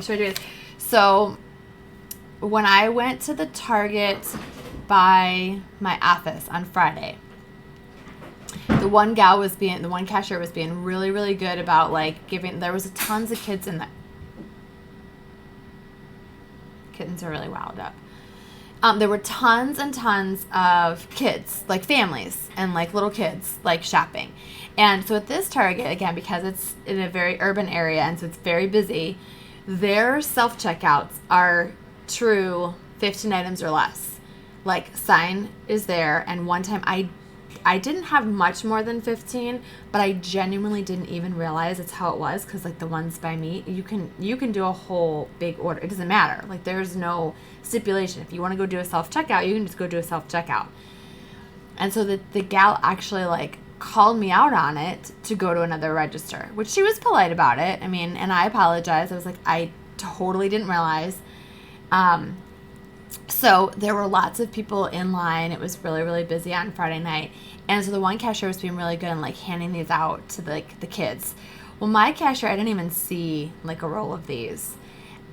showed you. So when I went to the Target by my office on Friday, the one cashier was being really, really good about like there was tons of kids in there. Kittens are really wound up. There were tons and tons of kids, like families and like little kids, like shopping. And so at this Target, again, because it's in a very urban area and so it's very busy, their self-checkouts are true 15 items or less. Like sign is there, and one time I didn't have much more than 15, but I genuinely didn't even realize it's how it was because like the ones by me, you can do a whole big order. It doesn't matter. Like there's no stipulation. If you want to go do a self-checkout, you can just go do a self-checkout. And so the gal actually like called me out on it to go to another register, which she was polite about it. I mean, and I apologized. I was like, I totally didn't realize. So there were lots of people in line. It was really, really busy on Friday night. And so the one cashier was being really good and like handing these out to the kids. Well, my cashier, I didn't even see like a roll of these.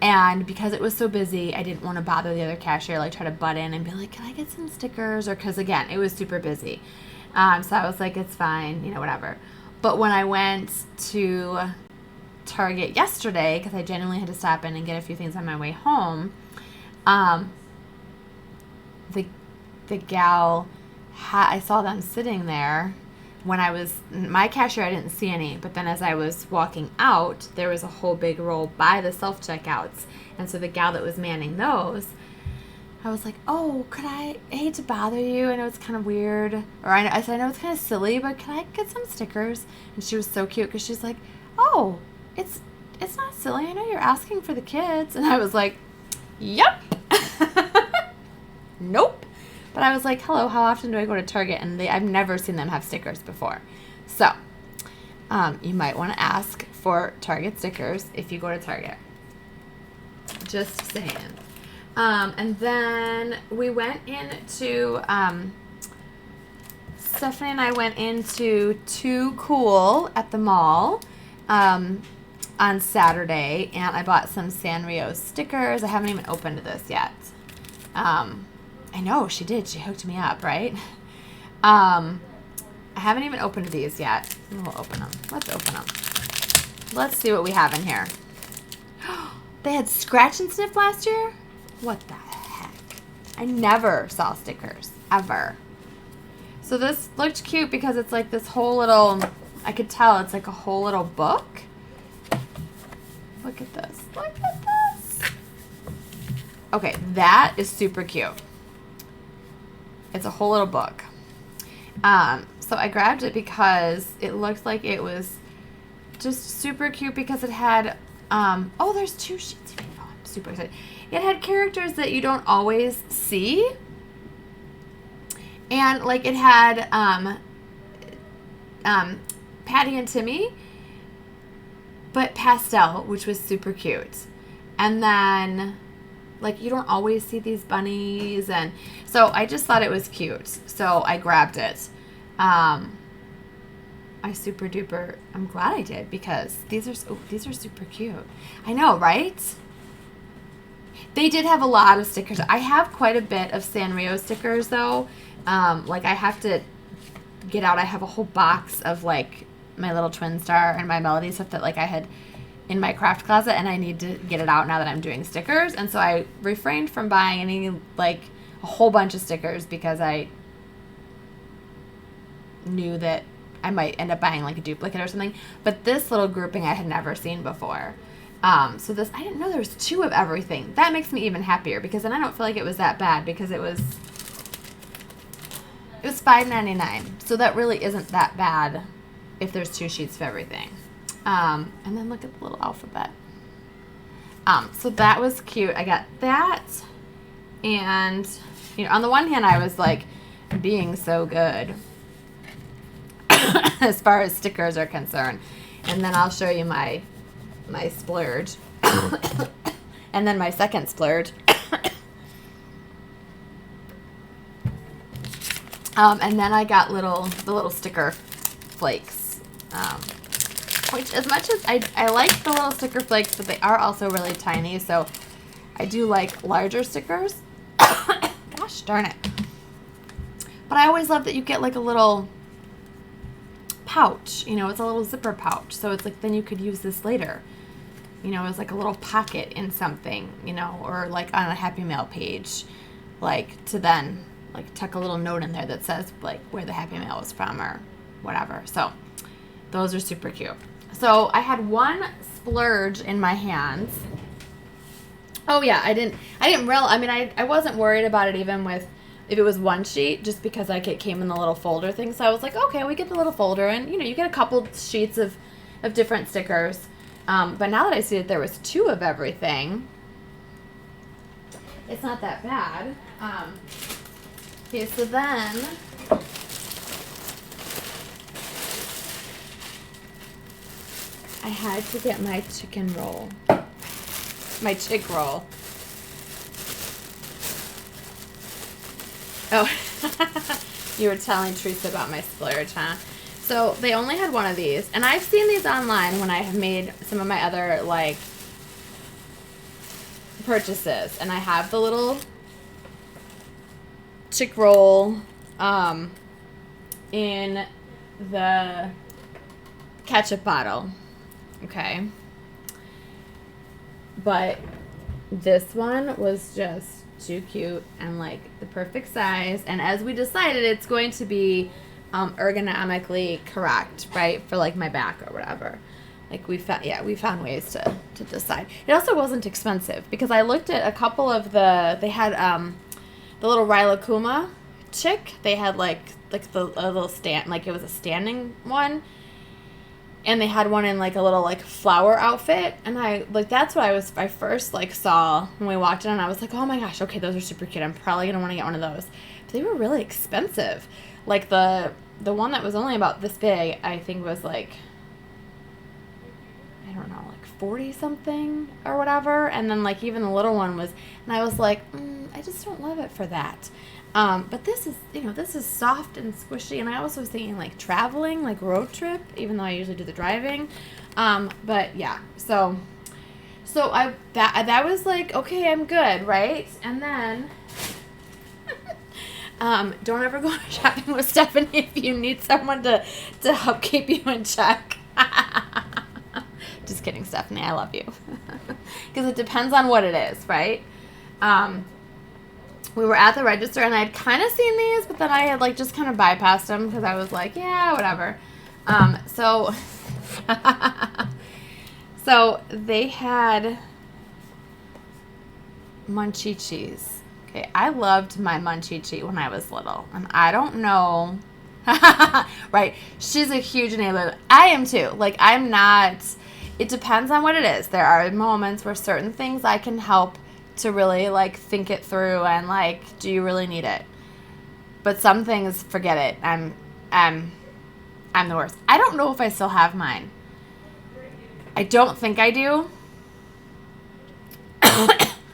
And because it was so busy, I didn't want to bother the other cashier, like try to butt in and be like, can I get some stickers? Or because again, it was super busy. So I was like, it's fine, whatever. But when I went to Target yesterday, because I genuinely had to stop in and get a few things on my way home, the gal, I saw them sitting there. When my cashier, I didn't see any, but then as I was walking out, there was a whole big roll by the self-checkouts. And so the gal that was manning those, I was like, oh, I hate to bother you. I know it's kind of weird. Or I said, I know it's kind of silly, but can I get some stickers? And she was so cute because she's like, oh, it's not silly. I know you're asking for the kids. And I was like, yep. Nope. But I was like, hello, how often do I go to Target? And I've never seen them have stickers before. So you might want to ask for Target stickers if you go to Target. Just saying. And then we went into, Stephanie and I went into Too Cool at the mall on Saturday, and I bought some Sanrio stickers. I haven't even opened this yet. I know, she did. She hooked me up, right? I haven't even opened these yet. We'll open them. Let's open them. Let's see what we have in here. They had Scratch and Sniff last year? What the heck? I never saw stickers, ever. So this looked cute because it's like this whole little, I could tell it's like a whole little book. Look at this. Look at this. Okay, that is super cute. It's a whole little book. So I grabbed it because it looked like it was just super cute because it had, oh, there's 2 sheets of paper. I'm super excited. It had characters that you don't always see. And like it had Patty and Timmy, but pastel, which was super cute. And then like you don't always see these bunnies, and so I just thought it was cute. So I grabbed it. I'm glad I did because these are super cute. I know, right? They did have a lot of stickers. I have quite a bit of Sanrio stickers though. Like I have to get out. I have a whole box of like my little twin star and my melody stuff that like I had in my craft closet, and I need to get it out now that I'm doing stickers. And so I refrained from buying any like a whole bunch of stickers because I knew that I might end up buying like a duplicate or something. But this little grouping I had never seen before. So this, I didn't know there was 2 of everything. That makes me even happier because then I don't feel like it was that bad because it was $5.99. So that really isn't that bad if there's 2 sheets of everything. And then look at the little alphabet. So that was cute. I got that. And, on the one hand, I was like being so good as far as stickers are concerned. And then I'll show you my splurge. And then my second splurge. And then I got the little sticker flakes. Which, as much as I like the little sticker flakes, but they are also really tiny, so I do like larger stickers. Gosh darn it. But I always love that you get like a little pouch. It's a little zipper pouch, so it's like then you could use this later. As like a little pocket in something, or like on a Happy Mail page, like to then like tuck a little note in there that says like where the Happy Mail was from or whatever. So those are super cute. So I had one splurge in my hands. Oh yeah, I wasn't worried about it even with if it was one sheet, just because like it came in the little folder thing. So I was like, okay, we get the little folder, and you get a couple sheets of different stickers. But now that I see that there was 2 of everything, it's not that bad. Okay, so then I had to get my chicken roll. My chick roll. Oh, you were telling Teresa about my splurge, huh? So they only had one of these, and I've seen these online when I have made some of my other like purchases, and I have the little chick roll in the ketchup bottle, okay? But this one was just too cute and like the perfect size, and as we decided, it's going to be ergonomically correct, right, for like my back or whatever. Like we found ways to decide. It also wasn't expensive because I looked at a couple of they had the little Rilakuma chick. They had like a little stand, like it was a standing one, and they had one in like a little like flower outfit, and that's what I first like saw when we walked in, and I was like, oh my gosh, okay, those are super cute. I'm probably gonna want to get one of those. But they were really expensive. Like the one that was only about this big, I think was like, I don't know, like 40 something or whatever. And then like even the little one was, and I was like, I just don't love it for that. But this is, this is soft and squishy. And I also was thinking like traveling, like road trip, even though I usually do the driving. But yeah, so that was like, okay, I'm good, right? And then don't ever go shopping with Stephanie if you need someone to help keep you in check. Just kidding, Stephanie. I love you. Because it depends on what it is, right? We were at the register, and I had kind of seen these, but then I had like just kind of bypassed them because I was like, yeah, whatever. So they had munchichis. Okay, I loved my munchichi when I was little, and I don't know. Right, she's a huge enabler. I am too. Like, I'm not. It depends on what it is. There are moments where certain things I can help to really like think it through and like, do you really need it? But some things, forget it. I'm the worst. I don't know if I still have mine. I don't think I do,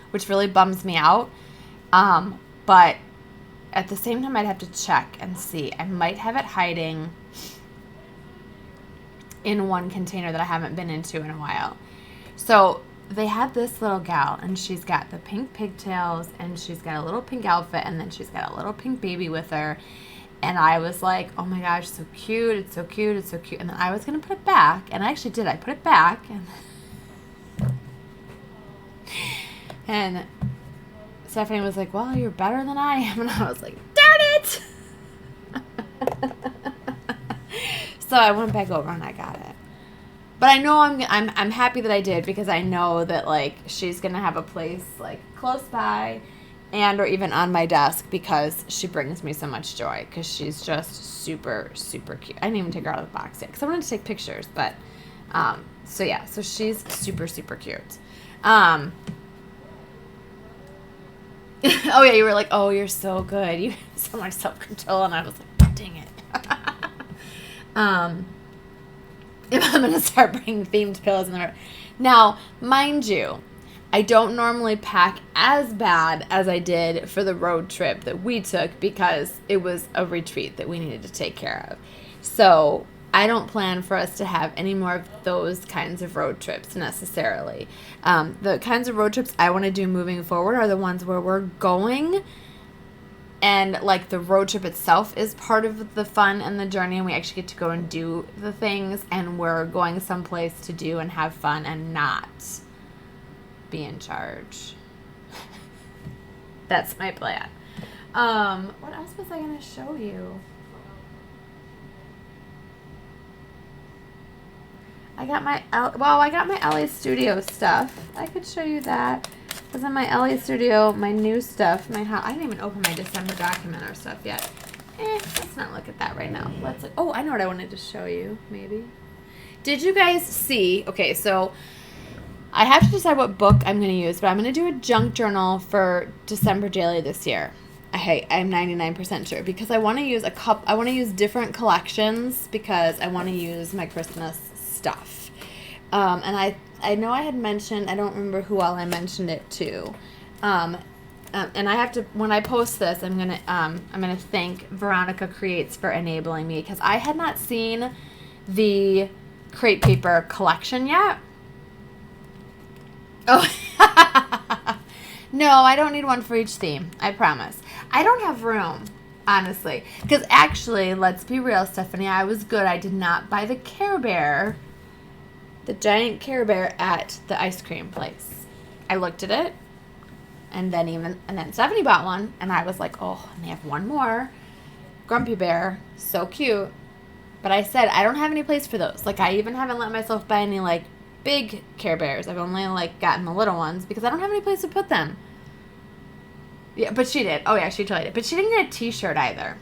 which really bums me out. But at the same time, I'd have to check and see. I might have it hiding in one container that I haven't been into in a while. So they had this little gal, and she's got the pink pigtails, and she's got a little pink outfit, and then she's got a little pink baby with her. And I was like, oh my gosh, so cute. It's so cute. It's so cute. And then I was going to put it back, and I actually did. I put it back, and Stephanie was like, well, you're better than I am. And I was like, darn it. So I went back over and I got it. But I know I'm happy that I did, because I know that like she's going to have a place like close by, and or even on my desk because she brings me so much joy because she's just super, super cute. I didn't even take her out of the box yet because I wanted to take pictures, but so yeah, so she's super, super cute. Oh yeah, you were like, oh, you're so good. You have so much self-control, and I was like, dang it. If I'm going to start bringing themed pillows in the room. Now, mind you, I don't normally pack as bad as I did for the road trip that we took because it was a retreat that we needed to take care of. So I don't plan for us to have any more of those kinds of road trips necessarily. The kinds of road trips I want to do moving forward are the ones where we're going and like the road trip itself is part of the fun and the journey, and we actually get to go and do the things, and we're going someplace to do and have fun and not be in charge. That's my plan. What else was I going to show you? I got my LA Studio stuff. I could show you that. Because in my LA Studio, my new stuff, I didn't even open my December document or stuff yet. Let's not look at that right now. Oh, I know what I wanted to show you, maybe. Did you guys see, okay, so I have to decide what book I'm going to use, but I'm going to do a junk journal for December daily this year. I'm 99% sure because I want to use I want to use different collections because I want to use my Christmas stuff. And I know I had mentioned, I don't remember who all I mentioned it to. And I have to, when I post this, I'm gonna thank Veronica Creates for enabling me because I had not seen the crepe paper collection yet. Oh, no, I don't need one for each theme. I promise. I don't have room, honestly, because actually, let's be real, Stephanie. I was good. I did not buy the Care Bear. The giant Care Bear at the ice cream place. I looked at it, and then Stephanie bought one, and I was like, oh, and they have one more. Grumpy Bear, so cute. But I said, I don't have any place for those. Like, I even haven't let myself buy any, like, big Care Bears. I've only, like, gotten the little ones because I don't have any place to put them. Yeah, but she did. Oh, yeah, she totally did. But she didn't get a t-shirt either.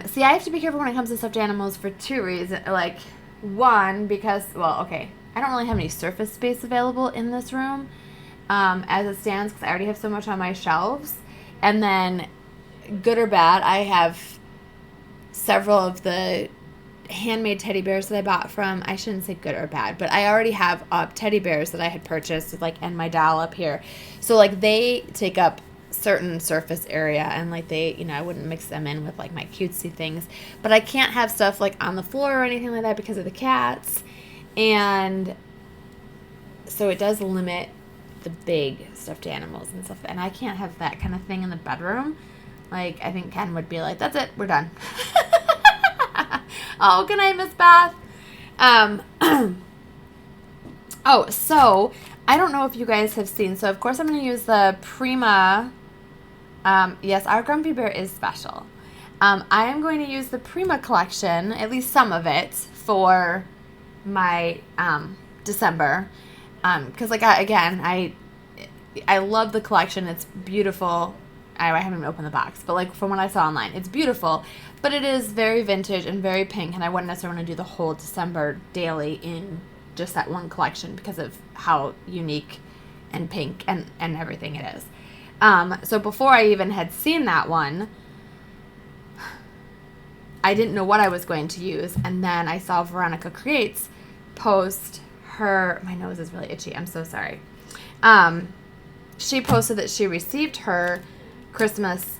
See, I have to be careful when it comes to stuffed animals for two reasons. Like, one, because, well, okay, I don't really have any surface space available in this room as it stands because I already have so much on my shelves. And then, good or bad, I have several of the handmade teddy bears that I bought from, I shouldn't say good or bad, but I already have teddy bears that I had purchased, like, and my doll up here. So, like, they take up certain surface area, and like I wouldn't mix them in with like my cutesy things, but I can't have stuff like on the floor or anything like that because of the cats, and so it does limit the big stuffed animals and stuff, and I can't have that kind of thing in the bedroom. Like, I think Ken would be like, that's it, we're done. Oh, good night, Miss Beth. Oh, so I don't know if you guys have seen, so of course I'm going to use the Prima. Yes, our Grumpy Bear is special. I am going to use the Prima collection, at least some of it, for my December. Because, like, I love the collection. It's beautiful. I haven't even opened the box, but, like, from what I saw online, it's beautiful. But it is very vintage and very pink, and I wouldn't necessarily want to do the whole December daily in just that one collection because of how unique and pink and everything it is. So before I even had seen that one, I didn't know what I was going to use, and then I saw Veronica Creates post her, my nose is really itchy, I'm so sorry. She posted that she received her Christmas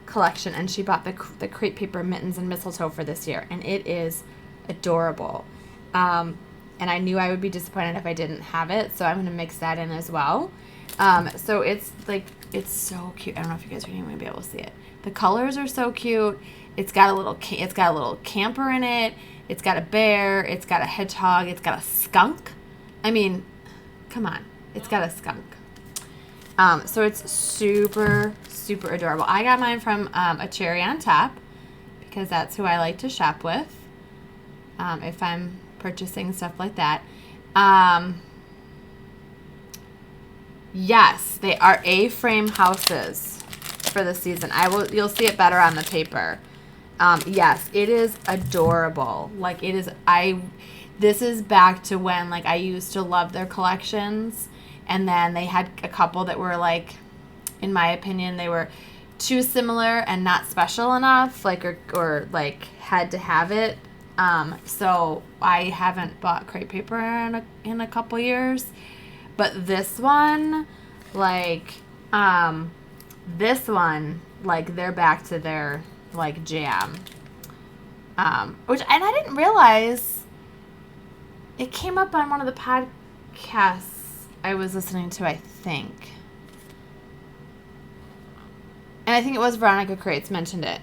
collection, and she bought the crepe paper mittens and mistletoe for this year, and it is adorable. And I knew I would be disappointed if I didn't have it, so I'm going to mix that in as well. So it's like, it's so cute. I don't know if you guys are going to be able to see it. The colors are so cute. It's got a little camper in it. It's got a bear. It's got a hedgehog. It's got a skunk. I mean, come on. It's got a skunk. So it's super, super adorable. I got mine from a Cherry on Top because that's who I like to shop with if I'm purchasing stuff like that. Yes, they are A-frame houses for the season. You'll see it better on the paper. Yes, it is adorable. Like it is, this is back to when like I used to love their collections, and then they had a couple that were like, in my opinion, they were too similar and not special enough, like or like had to have it. So I haven't bought crepe paper in a couple years, but this one, like they're back to their like jam. Which, and I didn't realize it came up on one of the podcasts I was listening to, I think. And I think it was Veronica Crates mentioned it.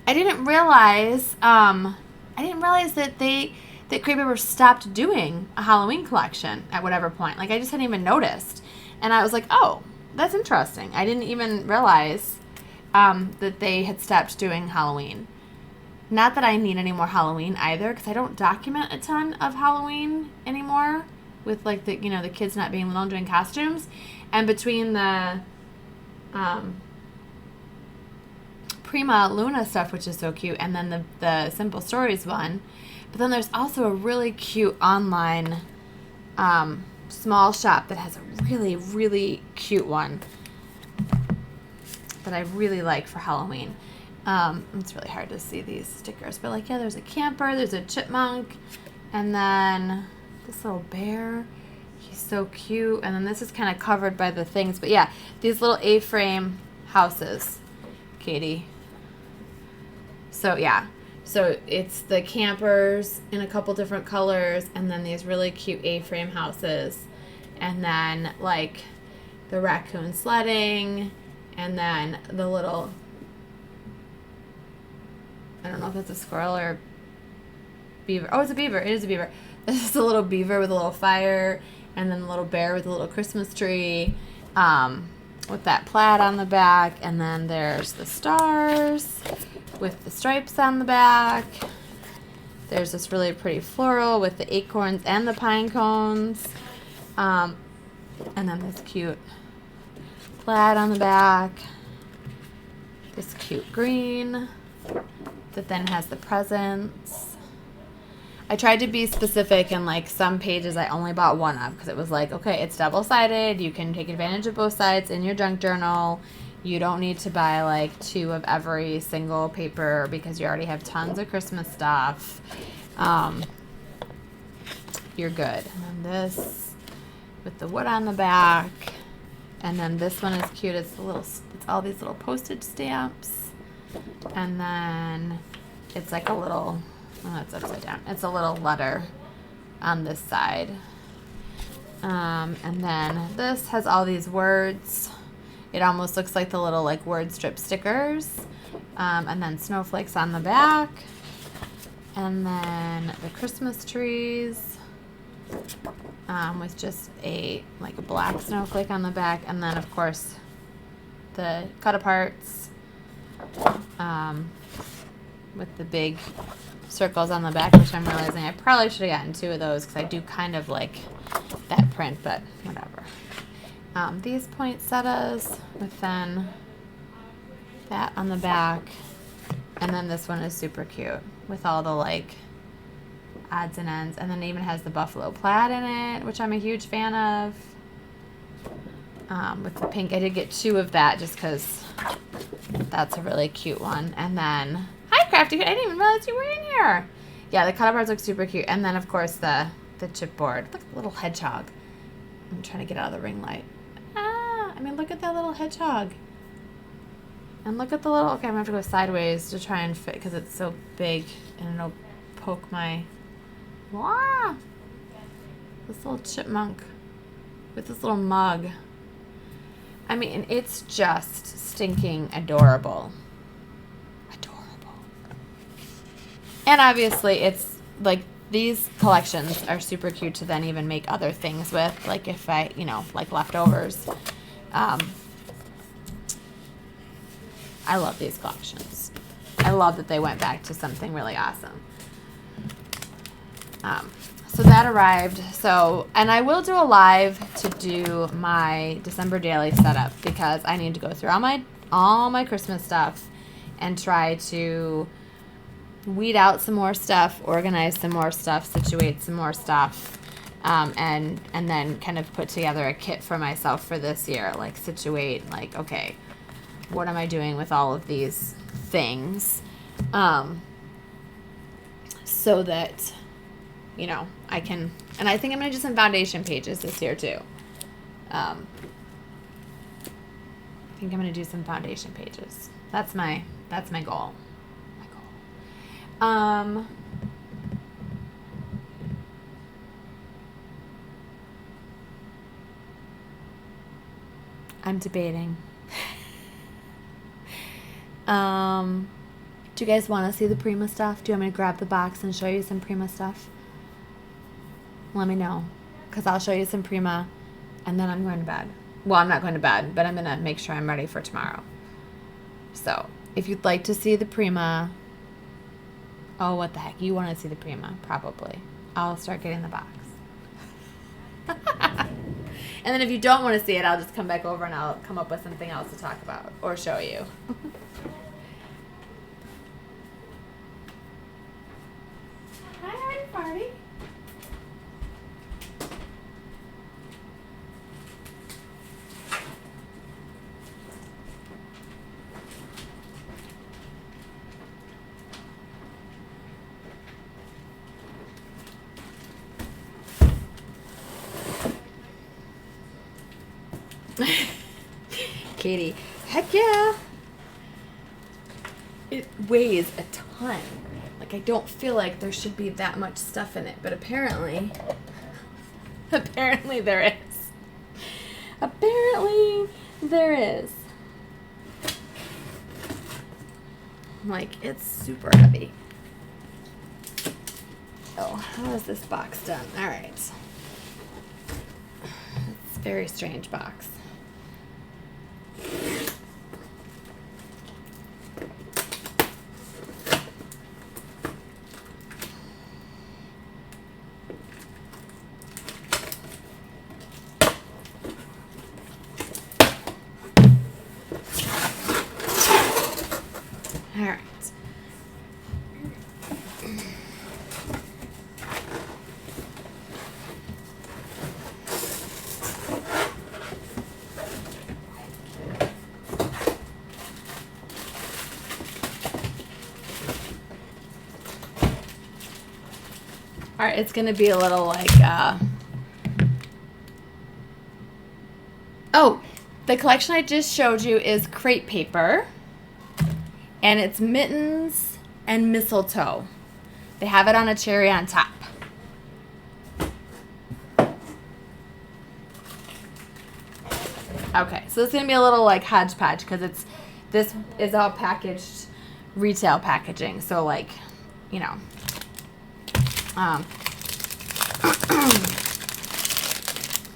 I didn't realize that that Crepe Paper stopped doing a Halloween collection at whatever point. Like, I just hadn't even noticed. And I was like, oh, that's interesting. I didn't even realize that they had stopped doing Halloween. Not that I need any more Halloween either, because I don't document a ton of Halloween anymore with, like, the kids not being little and doing costumes. And between the Prima Luna stuff, which is so cute, and then the Simple Stories one. But then there's also a really cute online small shop that has a really, really cute one that I really like for Halloween. It's really hard to see these stickers, but like, yeah, there's a camper, there's a chipmunk, and then this little bear. He's so cute. And then this is kind of covered by the things. But yeah, these little A-frame houses, Katie. So yeah, so it's the campers in a couple different colors, and then these really cute A-frame houses, and then like the raccoon sledding, and then the little, I don't know if it's a squirrel or beaver. Oh, it's a beaver. It is a beaver. This is a little beaver with a little fire, and then a little bear with a little Christmas tree, with that plaid on the back, and then there's the stars with the stripes on the back. There's this really pretty floral with the acorns and the pine cones, and then this cute plaid on the back, this cute green that then has the presents. I tried to be specific, and like some pages I only bought one of, because it was like, okay, it's double-sided, you can take advantage of both sides in your junk journal. You don't need to buy like 2 of every single paper because you already have tons of Christmas stuff. You're good. And then this with the wood on the back, and then this one is cute. It's all these little postage stamps, and then it's like a little, oh, it's upside down. It's a little letter on this side. And then this has all these words. It almost looks like the little like word strip stickers. And then snowflakes on the back. And then the Christmas trees, with just a black snowflake on the back. And then of course the cut aparts, with the big circles on the back, which I'm realizing I probably should have gotten 2 of those, because I do kind of like that print, but whatever. These poinsettias with then that on the back, and then this one is super cute with all the like odds and ends, and then it even has the buffalo plaid in it, which I'm a huge fan of. With the pink, I did get 2 of that just because that's a really cute one. And then, hi Crafty, I didn't even realize you were in here. Yeah, the cut-aparts look super cute. And then of course the chipboard. Look at the little hedgehog. I'm trying to get out of the ring light. I mean, look at that little hedgehog. And look at the little, okay, I'm gonna have to go sideways to try and fit, because it's so big and it'll poke my, wow. This little chipmunk with this little mug. I mean, it's just stinking adorable. Adorable. And obviously it's like, these collections are super cute to then even make other things with, like if I, like leftovers. I love these collections. I love that they went back to something really awesome. So that arrived. So, and I will do a live to do my December daily setup because I need to go through all my Christmas stuff and try to weed out some more stuff, organize some more stuff, situate some more stuff, and then kind of put together a kit for myself for this year. Like situate, like, okay, what am I doing with all of these things, so that, you know, I can, and I think I'm going to do some foundation pages this year too. I think I'm going to do some foundation pages. That's my goal. I'm debating. Do you guys want to see the Prima stuff? Do you want me to grab the box and show you some Prima stuff? Let me know, because I'll show you some Prima, and then I'm going to bed. Well, I'm not going to bed, but I'm going to make sure I'm ready for tomorrow. So, if you'd like to see the Prima, oh, what the heck, you want to see the Prima, probably. I'll start getting the box. And then if you don't want to see it, I'll just come back over and I'll come up with something else to talk about or show you. Hi, party. Katie, heck yeah. It weighs a ton. Like, I don't feel like there should be that much stuff in it, but apparently there is. Apparently there is. Like, it's super heavy. Oh, how is this box done? All right. It's a very strange box. All right. All right, it's going to be a little like, oh, the collection I just showed you is crepe paper, and it's mittens and mistletoe. They have it on a cherry on top. Okay, so it's going to be a little like hodgepodge because this is all packaged retail packaging. So like, you know,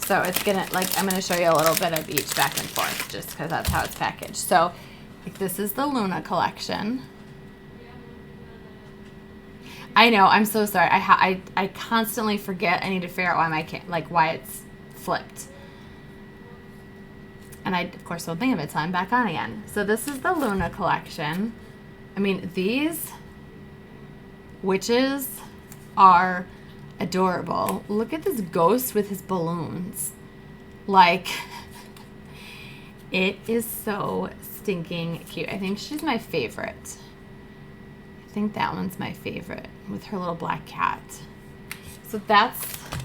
so it's gonna, like, I'm gonna show you a little bit of each back and forth just because that's how it's packaged. So like, this is the Luna collection. I know, I'm so sorry. I constantly forget. I need to figure out why it's flipped. And I, of course, don't think of it until I'm back on again. So this is the Luna collection. I mean, these witches are adorable. Look at this ghost with his balloons. Like, it is so stinking cute. I think she's my favorite. I think that one's my favorite with her little black cat. So that's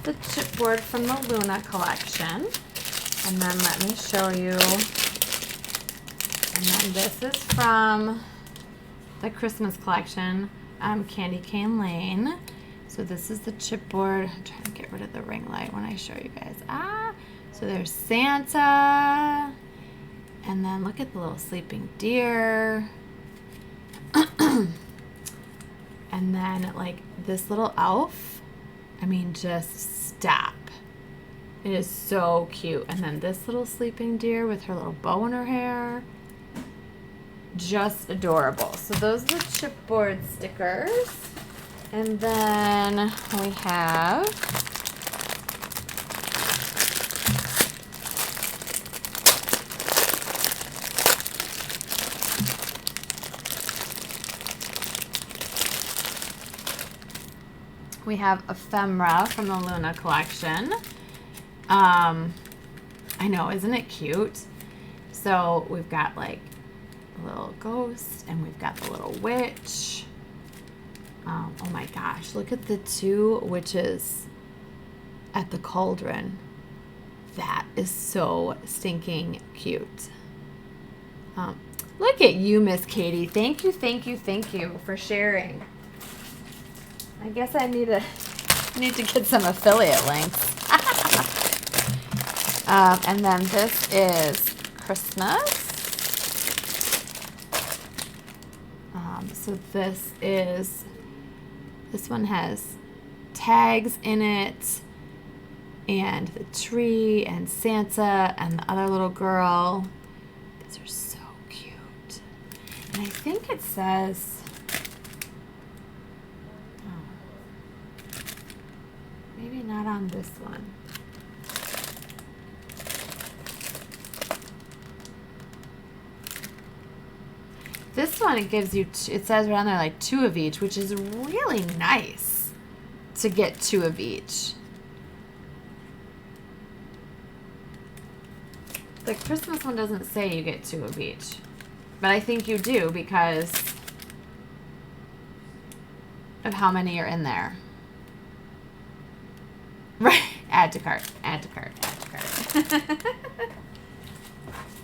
the chipboard from the Luna collection. And then let me show you. And then this is from the Christmas collection, Candy Cane Lane. So this is the chipboard. I'm trying to get rid of the ring light when I show you guys. So there's Santa. And then look at the little sleeping deer. And then like this little elf. I mean, just stop. It is so cute. And then this little sleeping deer with her little bow in her hair. Just adorable. So those are the chipboard stickers. And then we have ephemera from the Luna collection. I know, isn't it cute? So we've got like a little ghost and we've got the little witch. Oh my gosh, look at the 2 witches at the cauldron. That is so stinking cute. Look at you, Miss Katie. Thank you for sharing. I guess I need to get some affiliate links. And then this is Christmas. So this one has tags in it, and the tree, and Santa, and the other little girl. These are so cute. And I think it says, maybe not on this one. This one, it gives you, it says around there like 2 of each, which is really nice to get 2 of each. The Christmas one doesn't say you get 2 of each, but I think you do because of how many are in there. Right. Add to cart. Add to cart. Add to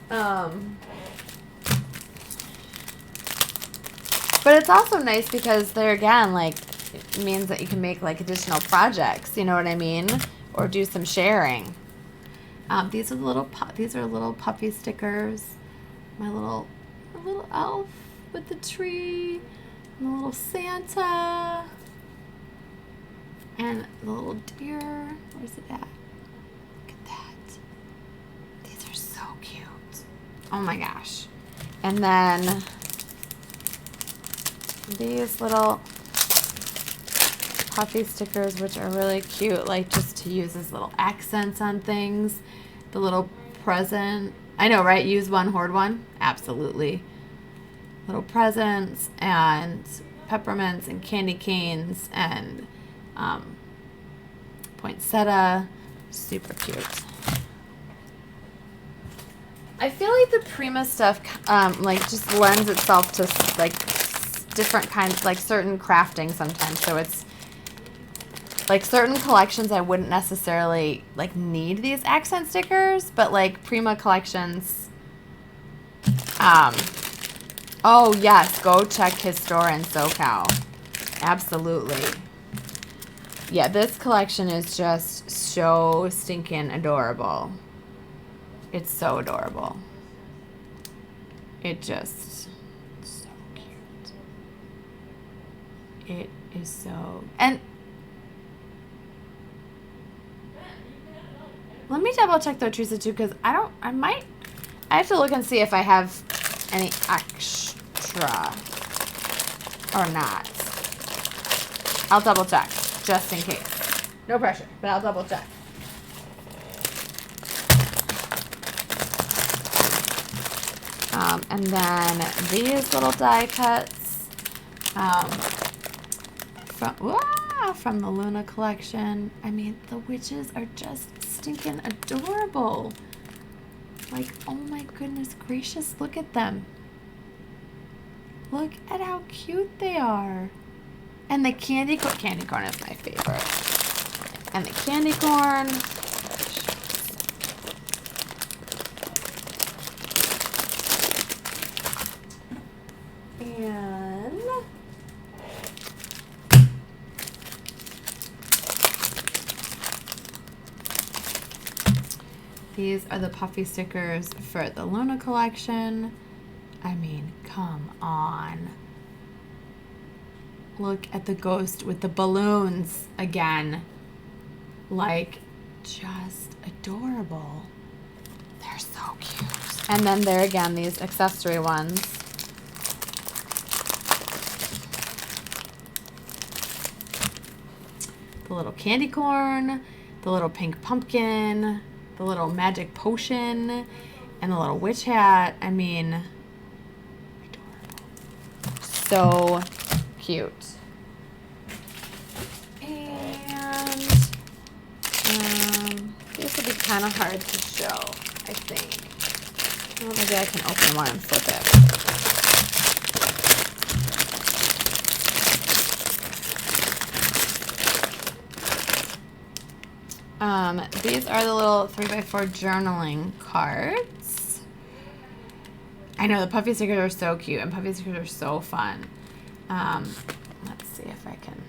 cart. But it's also nice because they're, again, like, it means that you can make like additional projects, you know what I mean? Or do some sharing. These are little puppy stickers. My little elf with the tree, and the little Santa, and the little deer. Where's it at? Look at that. These are so cute. Oh my gosh. And then these little puffy stickers, which are really cute, like just to use as little accents on things. The little present. I know, right? Use one, hoard one. Absolutely. Little presents and peppermints and candy canes and poinsettia. Super cute. I feel like the Prima stuff like just lends itself to like different kinds, like certain crafting sometimes. So it's like certain collections I wouldn't necessarily like need these accent stickers, but like Prima collections. Oh yes, go check his store in SoCal. Absolutely. Yeah, this collection is just so stinking adorable. It's so adorable. It just, so cute. It is so, and let me double check though, Teresa, too, because I have to look and see if I have any extra or not. I'll double check, just in case. No pressure, but I'll double check. And then these little die cuts from the Luna collection. I mean, the witches are just stinking adorable. Like, oh my goodness gracious, look at them. Look at how cute they are. And the candy corn is my favorite. And the candy corn. And these are the puffy stickers for the Luna collection. I mean, come on. Look at the ghost with the balloons again. Like, just adorable. They're so cute. And then there again, these accessory ones. the little candy corn, the little pink pumpkin, the little magic potion, and the little witch hat. I mean, adorable. So cute. And these would be kind of hard to show, I think. Well, maybe I can open one and flip it. These are the little 3x4 journaling cards. I know the puffy stickers are so cute, and puffy stickers are so fun. Let's see if I can.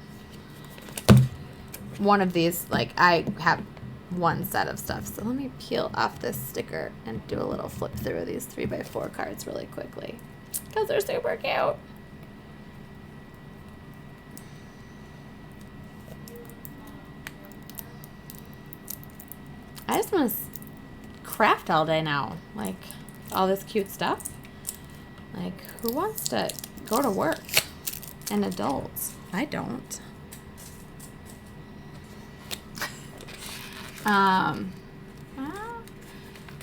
One of these, like, I have one set of stuff, so let me peel off this sticker and do a little flip through of these 3x4 cards really quickly, because they're super cute. I just want to craft all day now, like all this cute stuff. Like, who wants to go to work? And adults. I don't.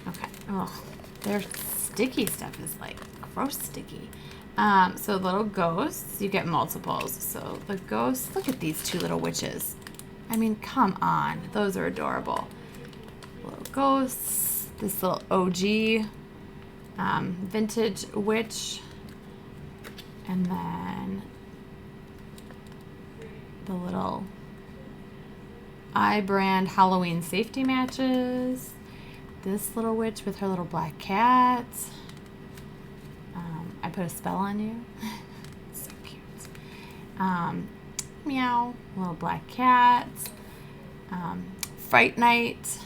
Okay. Oh, their sticky stuff is like gross sticky. So little ghosts, you get multiples. So the ghosts, look at these two little witches. I mean, come on. Those are adorable. Little ghosts, this little OG vintage witch, and then the little iBrand Halloween safety matches, this little witch with her little black cat. I put a spell on you. So cute. Meow, little black cat. Fright Night.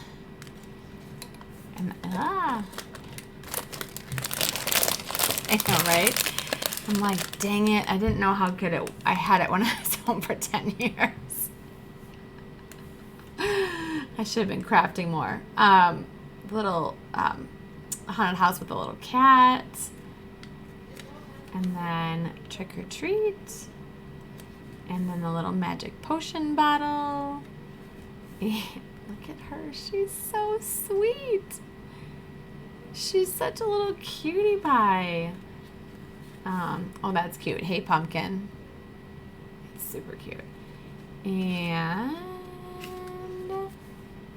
And I know, right? I'm like, dang it, I didn't know how good I had it when I was home for 10 years. I should have been crafting more. Little haunted house with a little cat. And then trick or treat. And then the little magic potion bottle. Look at her, she's so sweet. She's such a little cutie pie. Oh, that's cute. Hey, pumpkin. It's super cute. And,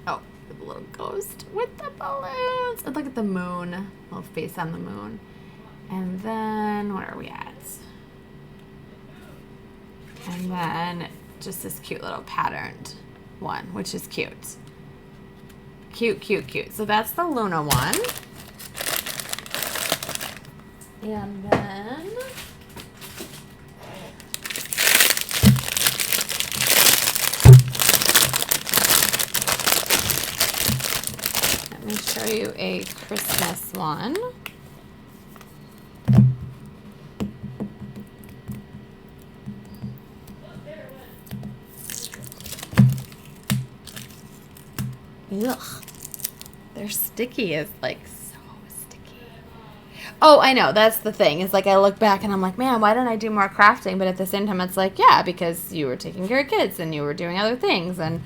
oh, the little ghost with the balloons. And look at the moon, little face on the moon. And then, where are we at? And then just this cute little patterned one, which is cute. Cute, cute, cute. So that's the Luna one. And then let me show you a Christmas one. Ugh. They're sticky. It's like so sticky. Oh, I know. That's the thing. It's like I look back and I'm like, man, why didn't I do more crafting? But at the same time, it's like, yeah, because you were taking care of kids and you were doing other things. And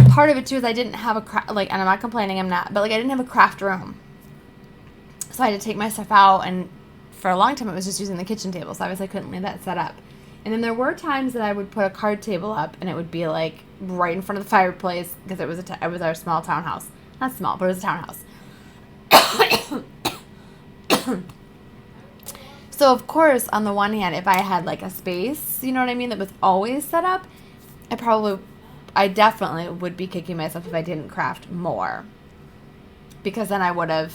part of it too is I didn't have a craft, like, and I'm not complaining, I'm not, but like I didn't have a craft room. So I had to take my stuff out, and for a long time it was just using the kitchen table. So obviously I couldn't leave that set up. And then there were times that I would put a card table up, and it would be like right in front of the fireplace, because it was our small townhouse. Not small, but it was a townhouse. So of course, on the one hand, if I had like a space, you know what I mean, that was always set up, I definitely would be kicking myself if I didn't craft more, because then I would have.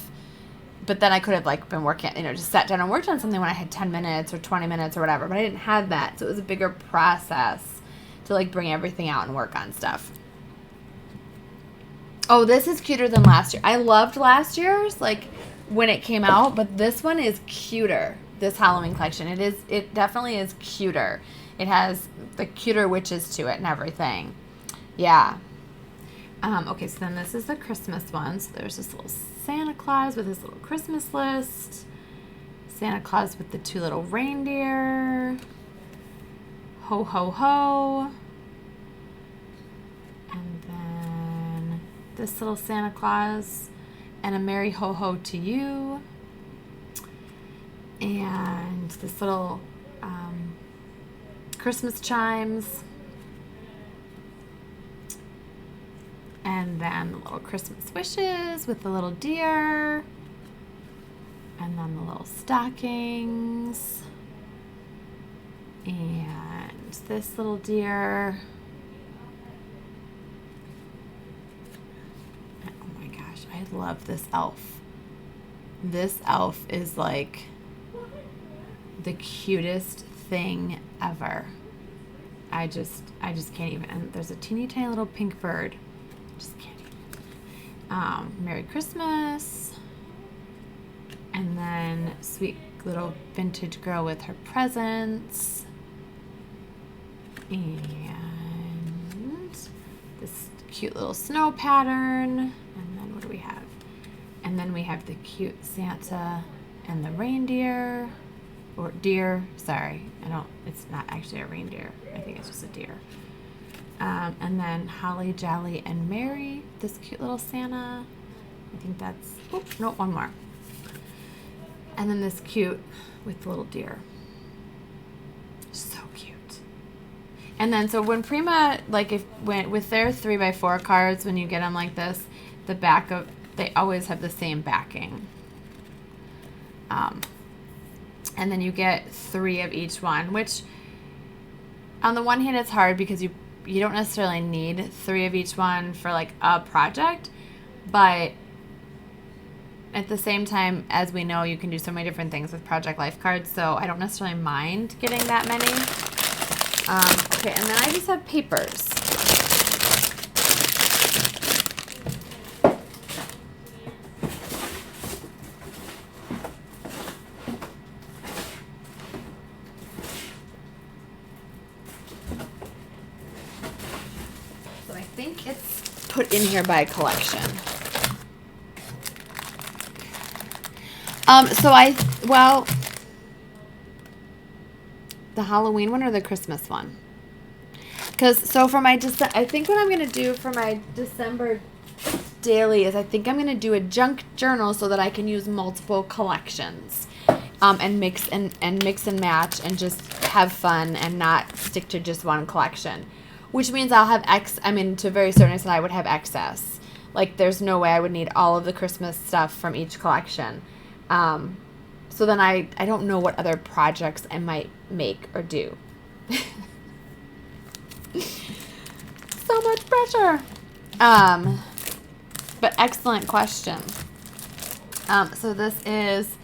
But then I could have like been working, you know, just sat down and worked on something when I had 10 minutes or 20 minutes or whatever. But I didn't have that. So it was a bigger process to like bring everything out and work on stuff. Oh, this is cuter than last year. I loved last year's, like when it came out, but this one is cuter. This Halloween collection. It definitely is cuter. It has the cuter witches to it and everything. Yeah. Okay, so then this is the Christmas one. So there's this little Santa Claus with his little Christmas list. Santa Claus with the two little reindeer. Ho, ho, ho. And then this little Santa Claus and a Merry Ho Ho to you. And this little Christmas chimes. And then the little Christmas wishes with the little deer. And then the little stockings. And this little deer. Oh my gosh, I love this elf. This elf is like the cutest thing ever. I just can't even. And there's a teeny tiny little pink bird. Just can't even. Merry Christmas. And then sweet little vintage girl with her presents. And this cute little snow pattern. And then what do we have? And then we have the cute Santa and the reindeer. Or deer, sorry. It's not actually a reindeer. I think it's just a deer. And then Holly, Jolly, and Mary. This cute little Santa. I think that's, oh, no, one more. And then this cute with the little deer. So cute. And then, so when Prima, like with their 3x4 cards, when you get them like this, the back of, they always have the same backing. And then you get 3 of each one, which on the one hand it's hard because you don't necessarily need 3 of each one for like a project, but at the same time, as we know, you can do so many different things with project life cards, so I don't necessarily mind getting that many. Okay, and then I just have papers. So I think it's put in here by collection. The Halloween one or the Christmas one? Because, so for my, I think what I'm going to do for my December daily is I think I'm going to do a junk journal so that I can use multiple collections and mix and match and just have fun and not stick to just one collection. Which means I'll have to a very certain extent I would have excess. Like, there's no way I would need all of the Christmas stuff from each collection. So then I don't know what other projects I might make or do. So much pressure. But excellent question. So this is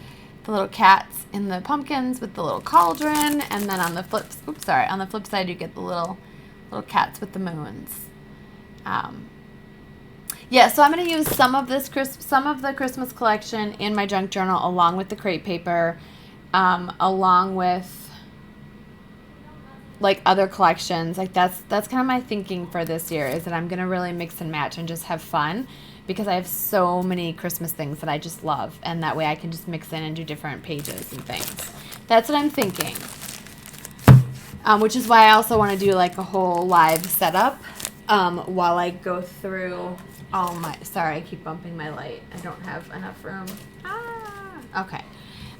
the little cats in the pumpkins with the little cauldron, and then on the flip side you get the little cats with the moons. Yeah, so I'm going to use some of the Christmas collection in my junk journal along with the crepe paper, along with like other collections. Like that's kind of my thinking for this year, is that I'm going to really mix and match and just have fun, because I have so many Christmas things that I just love, and that way I can just mix in and do different pages and things. That's what I'm thinking. Which is why I also want to do like a whole live setup while I go through all my, sorry, I keep bumping my light. I don't have enough room. Okay.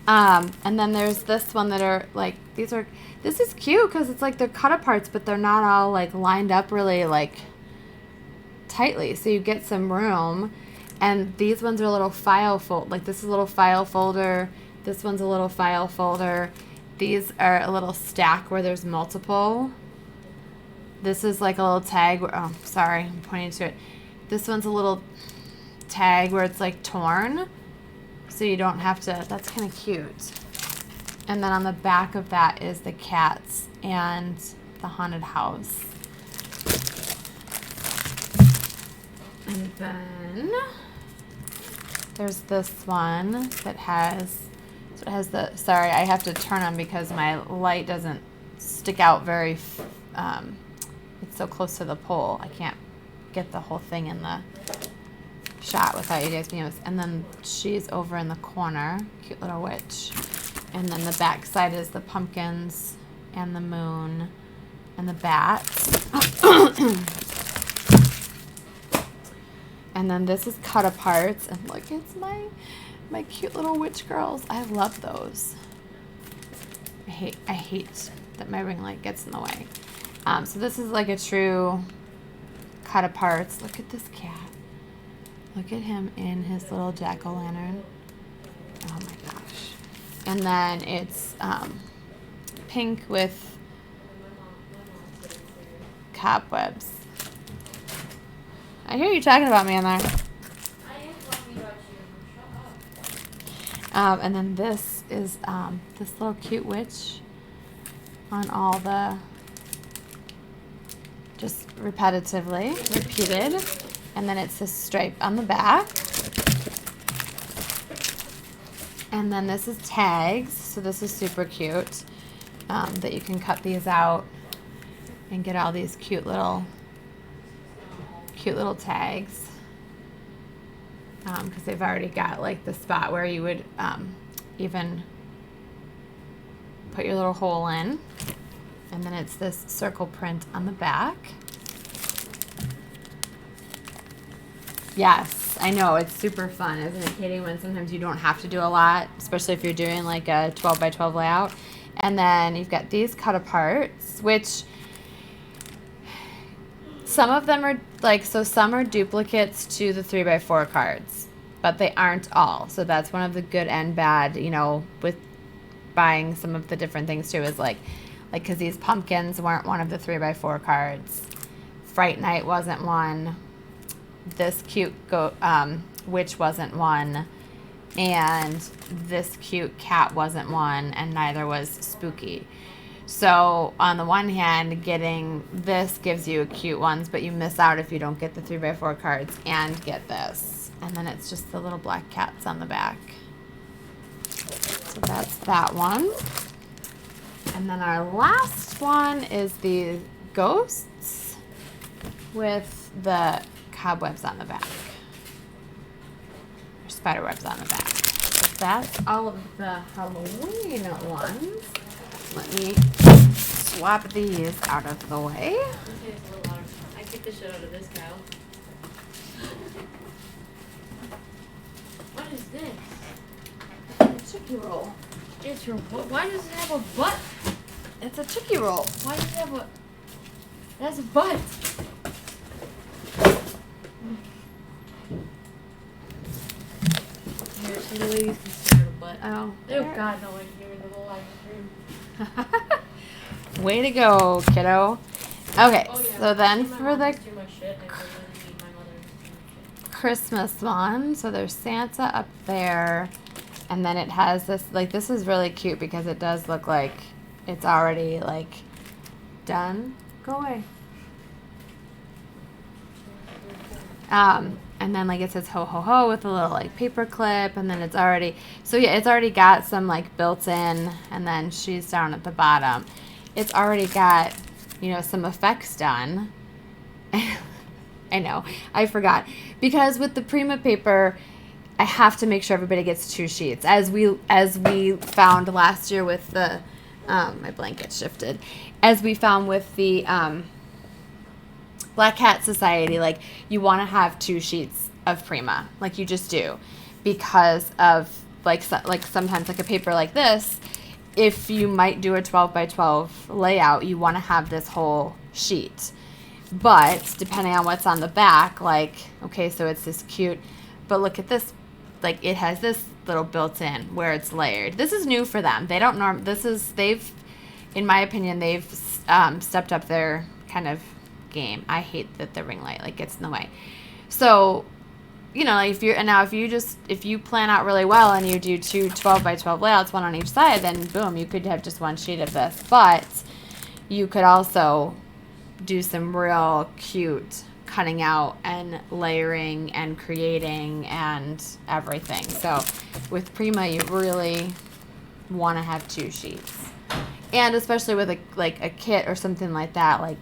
And then there's this one that are like, this is cute because it's like they're cut aparts, but they're not all like lined up really like tightly. So you get some room. And these ones are a little file fold. Like this is a little file folder. This one's a little file folder. These are a little stack where there's multiple. This is like a little tag. Oh, sorry, I'm pointing to it. This one's a little tag where it's like torn, so you don't have to, that's kind of cute. And then on the back of that is the cats and the haunted house. And then there's this one that has, so it has the, sorry, I have to turn them because my light doesn't stick out very, it's so close to the pole. I can't get the whole thing in the shot without you guys being able to. And then she's over in the corner, cute little witch. And then the back side is the pumpkins and the moon and the bats. And then this is cut aparts. And look, it's my cute little witch girls. I love those. I hate that my ring light gets in the way. So this is like a true cut aparts. Look at this cat. Look at him in his little jack-o'-lantern. Oh my gosh. And then it's pink with cobwebs. I hear you talking about me in there. And then this is this little cute witch on all the, just repetitively repeated. And then it's this stripe on the back. And then this is tags. So this is super cute that you can cut these out and get all these cute little tags. Because they've already got like the spot where you would even put your little hole in. And then it's this circle print on the back. Yes, I know, it's super fun, isn't it, Katie, when sometimes you don't have to do a lot, especially if you're doing like a 12 by 12 layout. And then you've got these cut aparts, which some of them are like, so some are duplicates to the 3x4 cards, but they aren't all. So that's one of the good and bad, you know, with buying some of the different things too, is like because these pumpkins weren't one of the 3x4 cards. Fright Night wasn't one. This cute witch wasn't one. And this cute cat wasn't one, and neither was Spooky. So on the one hand, getting this gives you cute ones, but you miss out if you don't get the 3x4 cards and get this. And then it's just the little black cats on the back. So that's that one. And then our last one is the ghosts with the cobwebs on the back. Or spider webs on the back. So that's all of the Halloween ones. Let me swap these out of the way. I kicked the shit out of this cow. What is this? It's a chicky roll. It's your butt. Why does it have a butt? It's a chicky roll. Why does it have a... It has a butt. Here, see the ladies can stare at a butt. Oh. Oh God, no one here in the whole room. Way to go, kiddo. Okay, Oh, yeah. so then My for mom the has too much shit, and I really need my mother has too much shit. Christmas one, so there's Santa up there, and then it has this, like, this is really cute because it does look like it's already, like, done. Go away. And then, like, it says ho ho ho with a little, like, paper clip, and then it's already, so yeah, it's already got some, like, built in, and then she's down at the bottom. It's already got, you know, some effects done. I know, I forgot. Because with the Prima paper, I have to make sure everybody gets 2 sheets. As we found last year with the, my blanket shifted. As we found with the, Black Cat Society, like, you want to have 2 sheets of Prima, like you just do, because of like sometimes like a paper like this, if you might do a 12 by 12 layout, you want to have this whole sheet. But depending on what's on the back, like, okay, so it's this cute, but look at this, like, it has this little built-in where it's layered. This is new for them. They don't they've, in my opinion, they've stepped up their kind of game. I hate that the ring light, like, gets in the way. So, you know, if you plan out really well and you do 2 12 by 12 layouts, one on each side, then boom, you could have just 1 sheet of this. But you could also do some real cute cutting out and layering and creating and everything. So with Prima, you really want to have 2 sheets. And especially with a kit or something like that, like,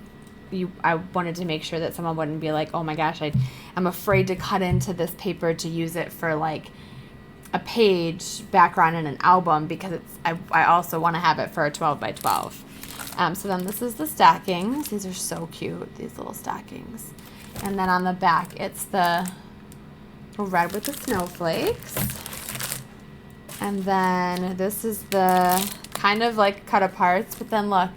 I wanted to make sure that someone wouldn't be like, oh my gosh, I'm afraid to cut into this paper to use it for, like, a page background in an album, because I also want to have it for a 12 by 12. So then this is the stockings. These are so cute, these little stockings. And then on the back, it's the beautiful red with the snowflakes. And then this is the kind of like cut aparts, but then look,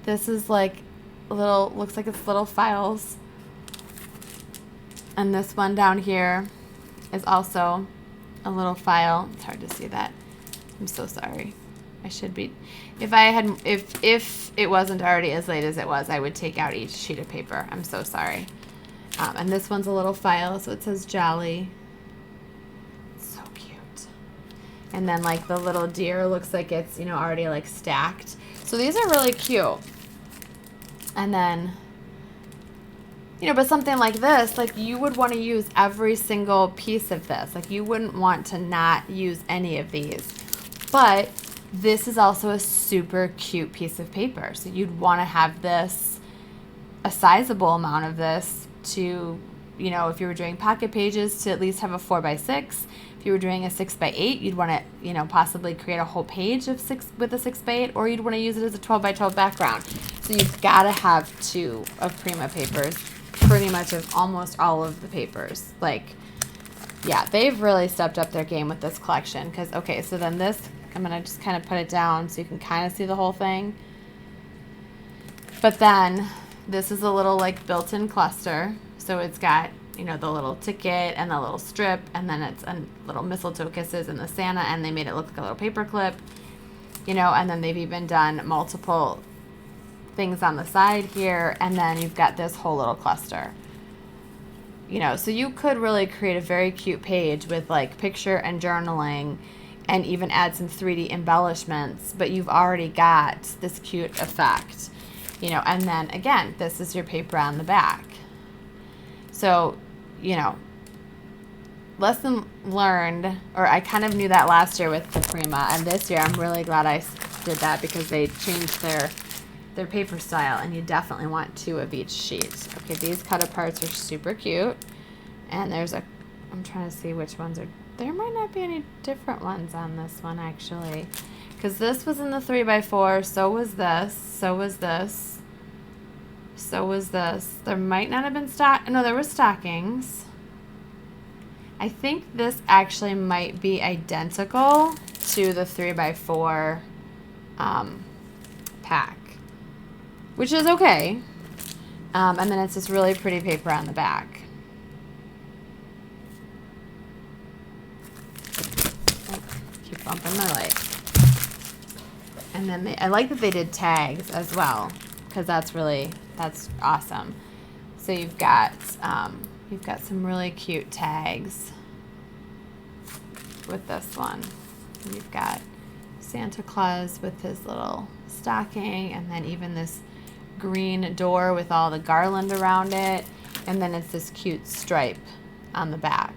this is like little, looks like it's little files. And this one down here is also a little file. It's hard to see that. I'm so sorry. I should be, if it wasn't already as late as it was, I would take out each sheet of paper. I'm so sorry. And this one's a little file, so it says Jolly. So cute. And then like the little deer looks like it's, you know, already like stacked. So these are really cute. And then, you know, but something like this, like you would want to use every single piece of this. Like you wouldn't want to not use any of these. But this is also a super cute piece of paper. So you'd want to have this, a sizable amount of this to, you know, if you were doing pocket pages, to at least have a 4x6. If you were doing a 6x8, you'd want to, you know, possibly create a whole page of 6 with a 6x8, or you'd want to use it as a 12x12 background. So you've got to have 2 of Prima papers, pretty much of almost all of the papers. Like, yeah, they've really stepped up their game with this collection. Because, okay, so then this, I'm going to just kind of put it down so you can kind of see the whole thing. But then this is a little like built-in cluster. So it's got, you know, the little ticket and the little strip, and then it's a little mistletoe kisses and the Santa, and they made it look like a little paper clip, you know, and then they've even done multiple things on the side here, and then you've got this whole little cluster. You know, so you could really create a very cute page with like picture and journaling, and even add some 3D embellishments, but you've already got this cute effect, you know. And then again, this is your paper on the back. So, you know, lesson learned, or I kind of knew that last year with the Prima, and this year I'm really glad I did that because they changed their paper style, and you definitely want 2 of each sheet. Okay, these cut aparts are super cute, and there's a, I'm trying to see which ones are, there might not be any different ones on this one actually, because this was in the 3x4, so was this, so was this, so was this. There might not have been no, there were stockings. I think this actually might be identical to the 3x4 pack, which is okay. And then it's this really pretty paper on the back. Oh, keep bumping my light. And then I like that they did tags as well, because that's awesome. So you've got some really cute tags with this one. You've got Santa Claus with his little stocking, and then even this green door with all the garland around it, and then it's this cute stripe on the back,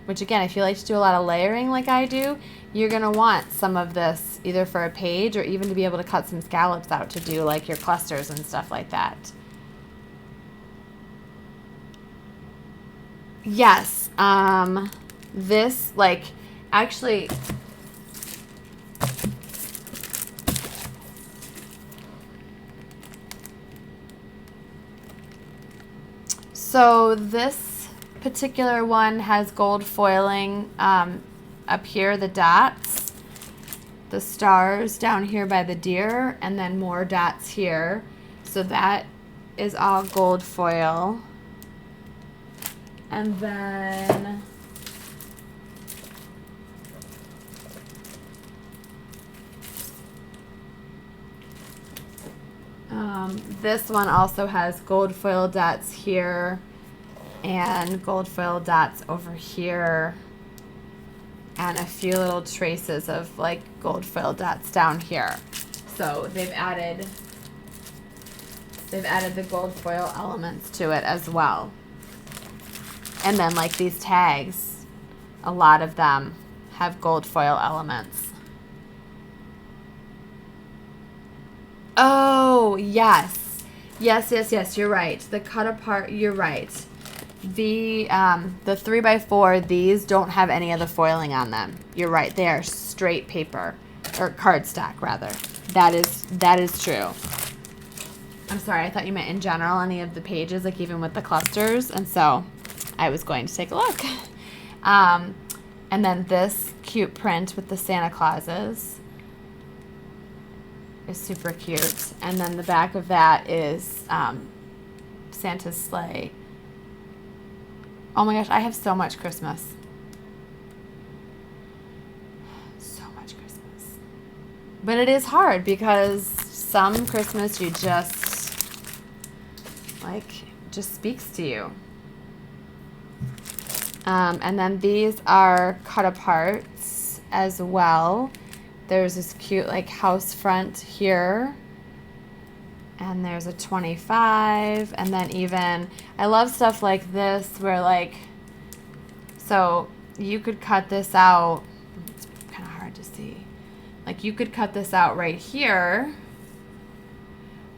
which again, if you like to do a lot of layering like I do, you're gonna want some of this either for a page or even to be able to cut some scallops out to do like your clusters and stuff like that. Yes, this, like, actually, so this particular one has gold foiling up here, the dots, the stars down here by the deer, and then more dots here. So that is all gold foil. And then this one also has gold foil dots here and gold foil dots over here, and a few little traces of like gold foil dots down here. So they've added the gold foil elements to it as well. And then like these tags, a lot of them have gold foil elements. Oh, yes. Yes, you're right. The cut apart, you're right. The 3x4, these don't have any of the foiling on them. You're right. They are straight paper, or cardstock rather. That is true. I'm sorry, I thought you meant in general any of the pages, like even with the clusters. And so I was going to take a look. And then this cute print with the Santa Clauses is super cute. And then the back of that is Santa's sleigh. Oh my gosh, I have so much Christmas. So much Christmas. But it is hard because some Christmas you just, just speaks to you. And then these are cut aparts as well. There's this cute house front here. And there's a 25. And then even, I love stuff like this where so you could cut this out. It's kind of hard to see. You could cut this out right here.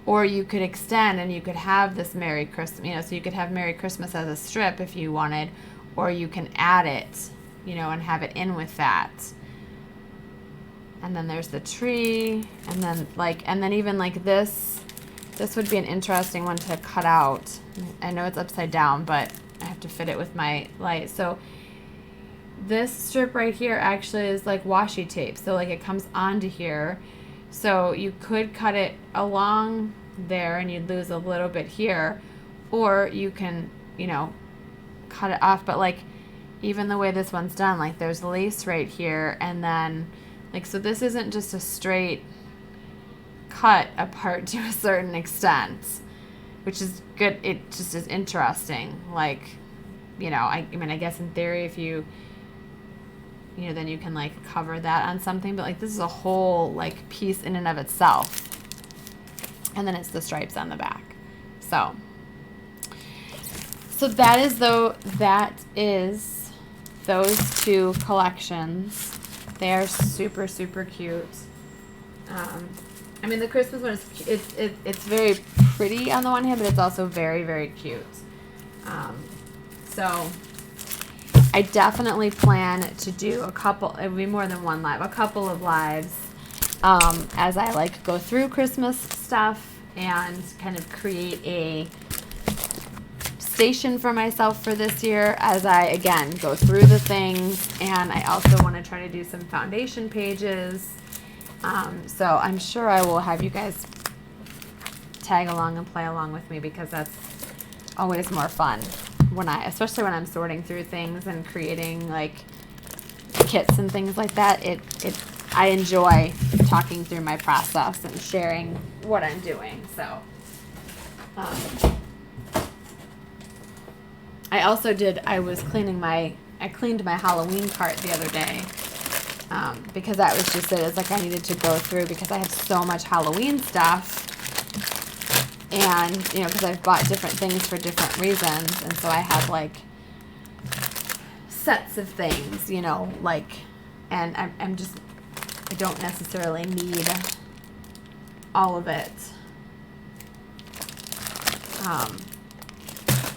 Or you could extend and you could have this Merry Christmas, so you could have Merry Christmas as a strip if you wanted. Or you can add it, and have it in with that. And then there's the tree, and then even this would be an interesting one to cut out. I know it's upside down, but I have to fit it with my light. So this strip right here actually is washi tape. So it comes onto here. So you could cut it along there and you'd lose a little bit here. Or you can, cut it off, but even the way this one's done, there's lace right here, and then so this isn't just a straight cut apart to a certain extent, which is good. It just is interesting. I guess in theory if you then you can cover that on something, but this is a whole piece in and of itself, and then it's the stripes on the back. So that is those two collections. They are super, super cute. The Christmas one is it's very pretty on the one hand, but it's also very, very cute. So I definitely plan to do a couple. It would be more than one live, a couple of lives, as I go through Christmas stuff and kind of create a station for myself for this year as I again go through the things. And I also want to try to do some foundation pages, so I'm sure I will have you guys tag along and play along with me, because that's always more fun especially when I'm sorting through things and creating kits and things like that. I enjoy talking through my process and sharing what I'm doing. So I cleaned my Halloween cart the other day, because that was just it. It's I needed to go through because I have so much Halloween stuff, and because I've bought different things for different reasons, and so I have sets of things, and I don't necessarily need all of it.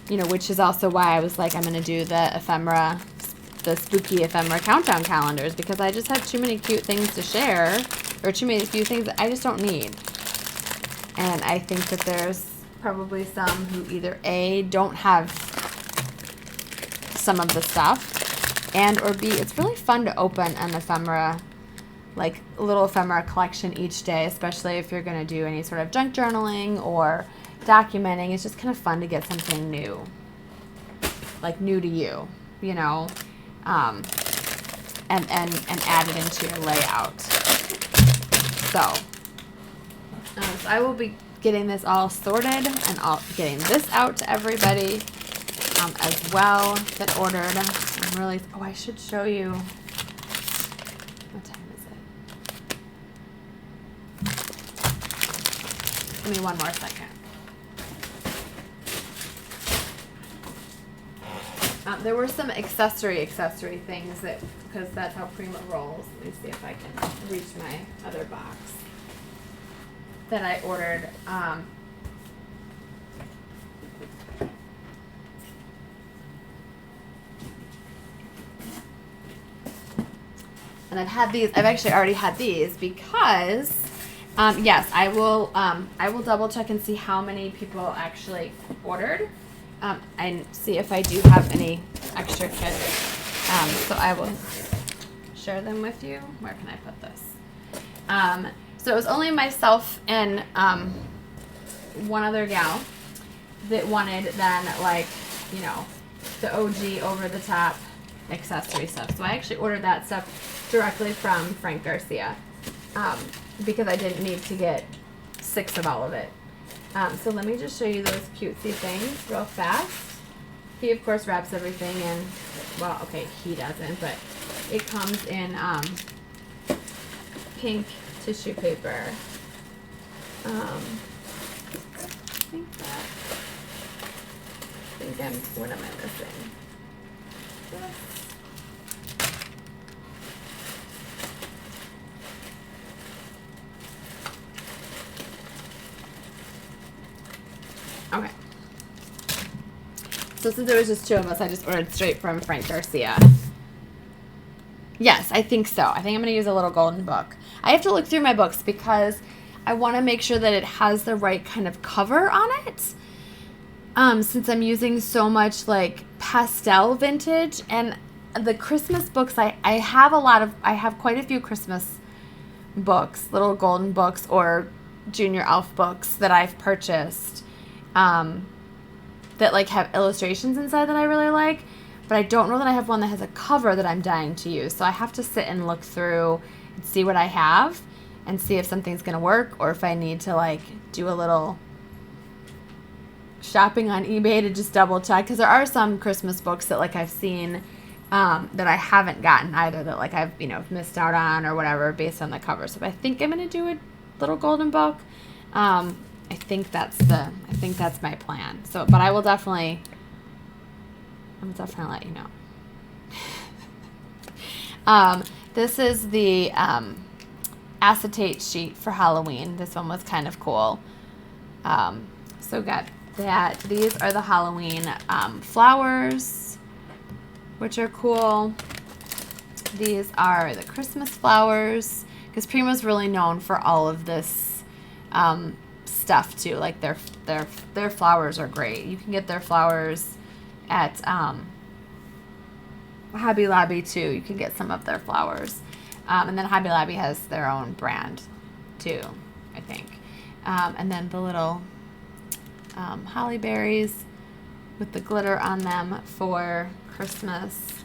Which is also why I was I'm going to do the spooky ephemera countdown calendars, because I just have too many cute things to share, or too many few things that I just don't need. And I think that there's probably some who either A, don't have some of the stuff, and or B, it's really fun to open an ephemera, a little ephemera collection each day, especially if you're going to do any sort of junk journaling or documenting. It's just kind of fun to get something new, new to you, and add it into your layout. So I will be getting this all sorted and getting this out to everybody as well that ordered. I'm really, I should show you. What time is it? Give me one more second. There were some accessory things because that's how Prima rolls. Let me see if I can reach my other box that I ordered. And I've actually already had these because, yes, I will double check and see how many people actually ordered. and see if I do have any extra kits. So I will share them with you. Where can I put this? So it was only myself and one other gal that wanted then, like, you know, the OG over the top accessory stuff. So I actually ordered that stuff directly from Frank Garcia because I didn't need to get 6 of all of it. So let me just show you those cutesy things real fast. He, of course, wraps everything in, well, okay, he doesn't, but it comes in pink tissue paper. What am I missing? Okay. So since there was just 2 of us, I just ordered straight from Frank Garcia. Yes, I think so. I think I'm going to use a little golden book. I have to look through my books because I want to make sure that it has the right kind of cover on it. Since I'm using so much like pastel vintage, and the Christmas books, I have quite a few Christmas books, little golden books or junior elf books that I've purchased that like have illustrations inside that I really like, but I don't know that I have one that has a cover that I'm dying to use. So I have to sit and look through and see what I have and see if something's going to work or if I need to like do a little shopping on eBay to just double check, because there are some Christmas books that like I've seen that I haven't gotten either, that like I've missed out on or whatever based on the cover. So I think I'm gonna do a little golden book. I think that's my plan. So, but I'll definitely let you know. This is the acetate sheet for Halloween. This one was kind of cool. So got that. These are the Halloween flowers, which are cool. These are the Christmas flowers, because Primo's really known for all of this stuff too. Like their flowers are great. You can get their flowers at Hobby Lobby too. You can get some of their flowers, and then Hobby Lobby has their own brand too, I think. And then the little holly berries with the glitter on them for Christmas.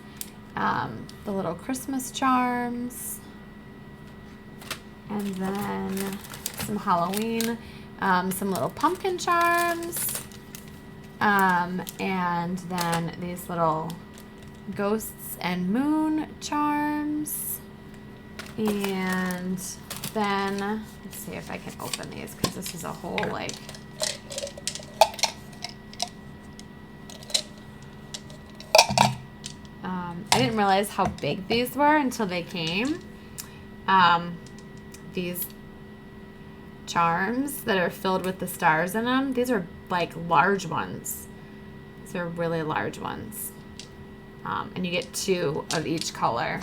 The little Christmas charms, and then some Halloween, some little pumpkin charms, and then these little ghosts and moon charms. And then let's see if I can open these, because this is a whole like I didn't realize how big these were until they came. These charms that are filled with the stars in them, these are like large ones. These are really large ones. And you get 2 of each color.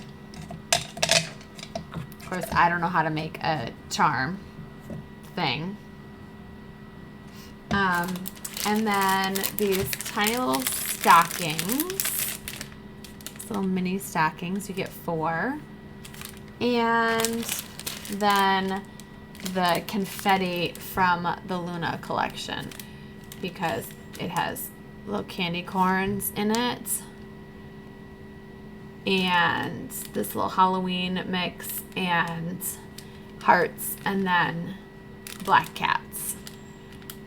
Of course, I don't know how to make a charm thing. And then these tiny little stockings. Little mini stockings. You get 4. And then the confetti from the Luna collection, because it has little candy corns in it, and this little Halloween mix, and hearts, and then black cats.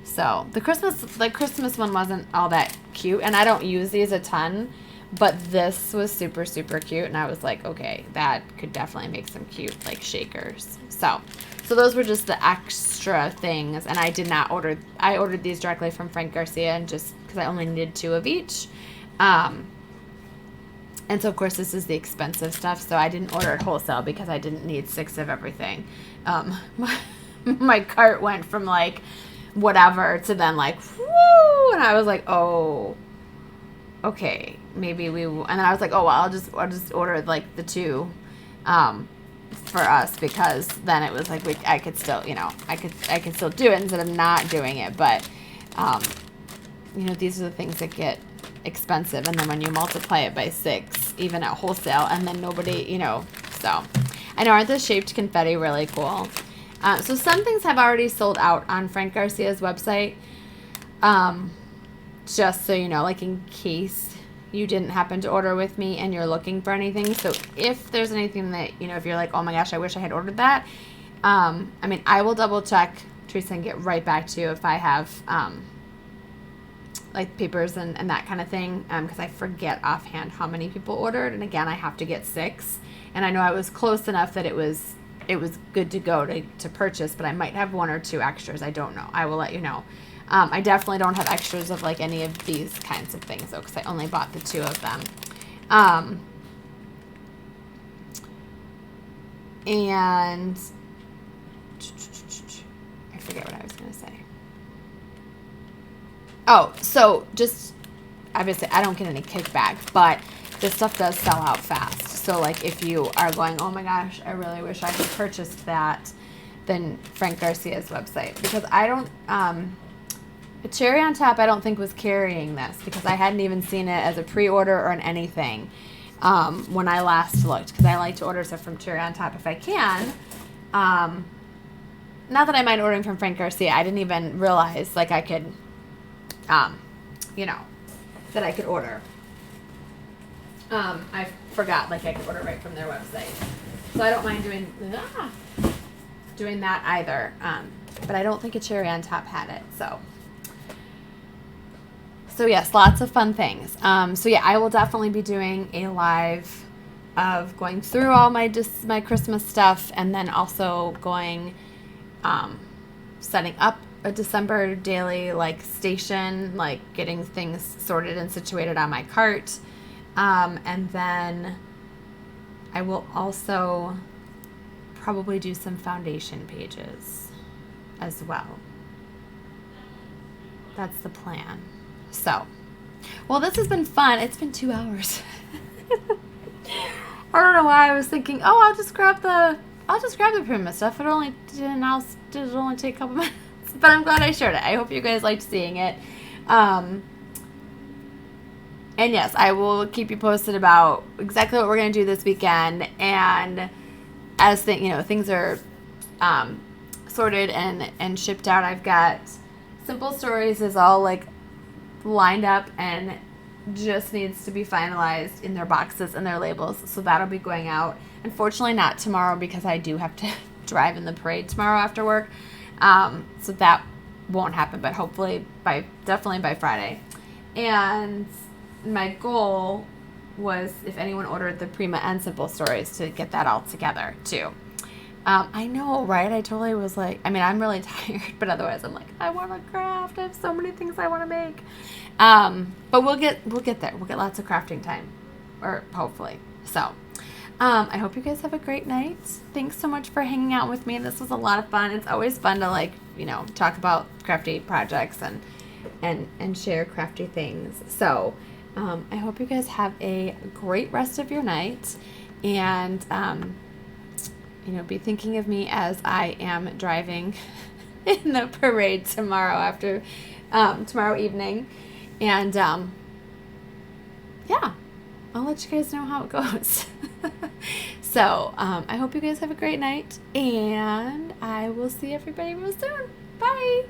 So the Christmas one wasn't all that cute, and I don't use these a ton, but this was super, super cute, and I was like, okay, that could definitely make some cute, like, shakers. So those were just the extra things, and I did not order. I ordered these directly from Frank Garcia, and just because I only needed 2 of each. And so, of course, this is the expensive stuff, so I didn't order at Wholesale because I didn't need 6 of everything. My cart went from, like, whatever to then, like, whoo, and I was like, oh, okay, maybe we will. And then I was like, oh, well, I'll just order like the 2 for us, because then it was like I could still, I could still do it instead of not doing it. But these are the things that get expensive. And then when you multiply it by 6, even at wholesale, and then nobody, so I know, aren't the shaped confetti really cool? So some things have already sold out on Frank Garcia's website. Just so you know, like in case you didn't happen to order with me and you're looking for anything. So if there's anything that, if you're like, oh my gosh, I wish I had ordered that. I will double check, Teresa, and get right back to you if I have, like papers and that kind of thing. Because I forget offhand how many people ordered. And again, I have to get 6. And I know I was close enough that it was good to go to purchase, but I might have 1 or 2 extras. I don't know. I will let you know. I definitely don't have extras of like any of these kinds of things though, because I only bought the 2 of them. And I forget what I was going to say. Oh, so just obviously I don't get any kickback, but this stuff does sell out fast. So like if you are going, oh my gosh, I really wish I had purchased that, then Frank Garcia's website, because I don't, Cherry on Top I don't think was carrying this, because I hadn't even seen it as a pre-order or an anything when I last looked, because I like to order stuff from Cherry on Top if I can. Not that I mind ordering from Frank Garcia. I didn't even realize like I could, that I could order. I forgot like I could order right from their website. So I don't mind doing that either. But I don't think a Cherry on Top had it. So yes, lots of fun things. So yeah, I will definitely be doing a live of going through all my Christmas stuff, and then also going, setting up a December daily like station, like getting things sorted and situated on my cart. And then I will also probably do some foundation pages as well. That's the plan. So, well, this has been fun. It's been 2 hours. I don't know why I was thinking, oh, I'll just grab the Prima stuff. It'll only take a couple minutes. But I'm glad I shared it. I hope you guys liked seeing it. And yes, I will keep you posted about exactly what we're going to do this weekend. And as things are sorted and shipped out, I've got Simple Stories is all like lined up and just needs to be finalized in their boxes and their labels. So that'll be going out. Unfortunately, not tomorrow, because I do have to drive in the parade tomorrow after work. So that won't happen, but hopefully definitely by Friday. And my goal was, if anyone ordered the Prima and Simple Stories, to get that all together too. I know, right? I totally was like, I'm really tired, but otherwise I'm like, I want to craft. I have so many things I want to make. But we'll get there. We'll get lots of crafting time, or hopefully. So, I hope you guys have a great night. Thanks so much for hanging out with me. This was a lot of fun. It's always fun to talk about crafty projects and share crafty things. So, I hope you guys have a great rest of your night, and be thinking of me as I am driving in the parade tomorrow evening. And yeah, I'll let you guys know how it goes. So I hope you guys have a great night, and I will see everybody real soon. Bye.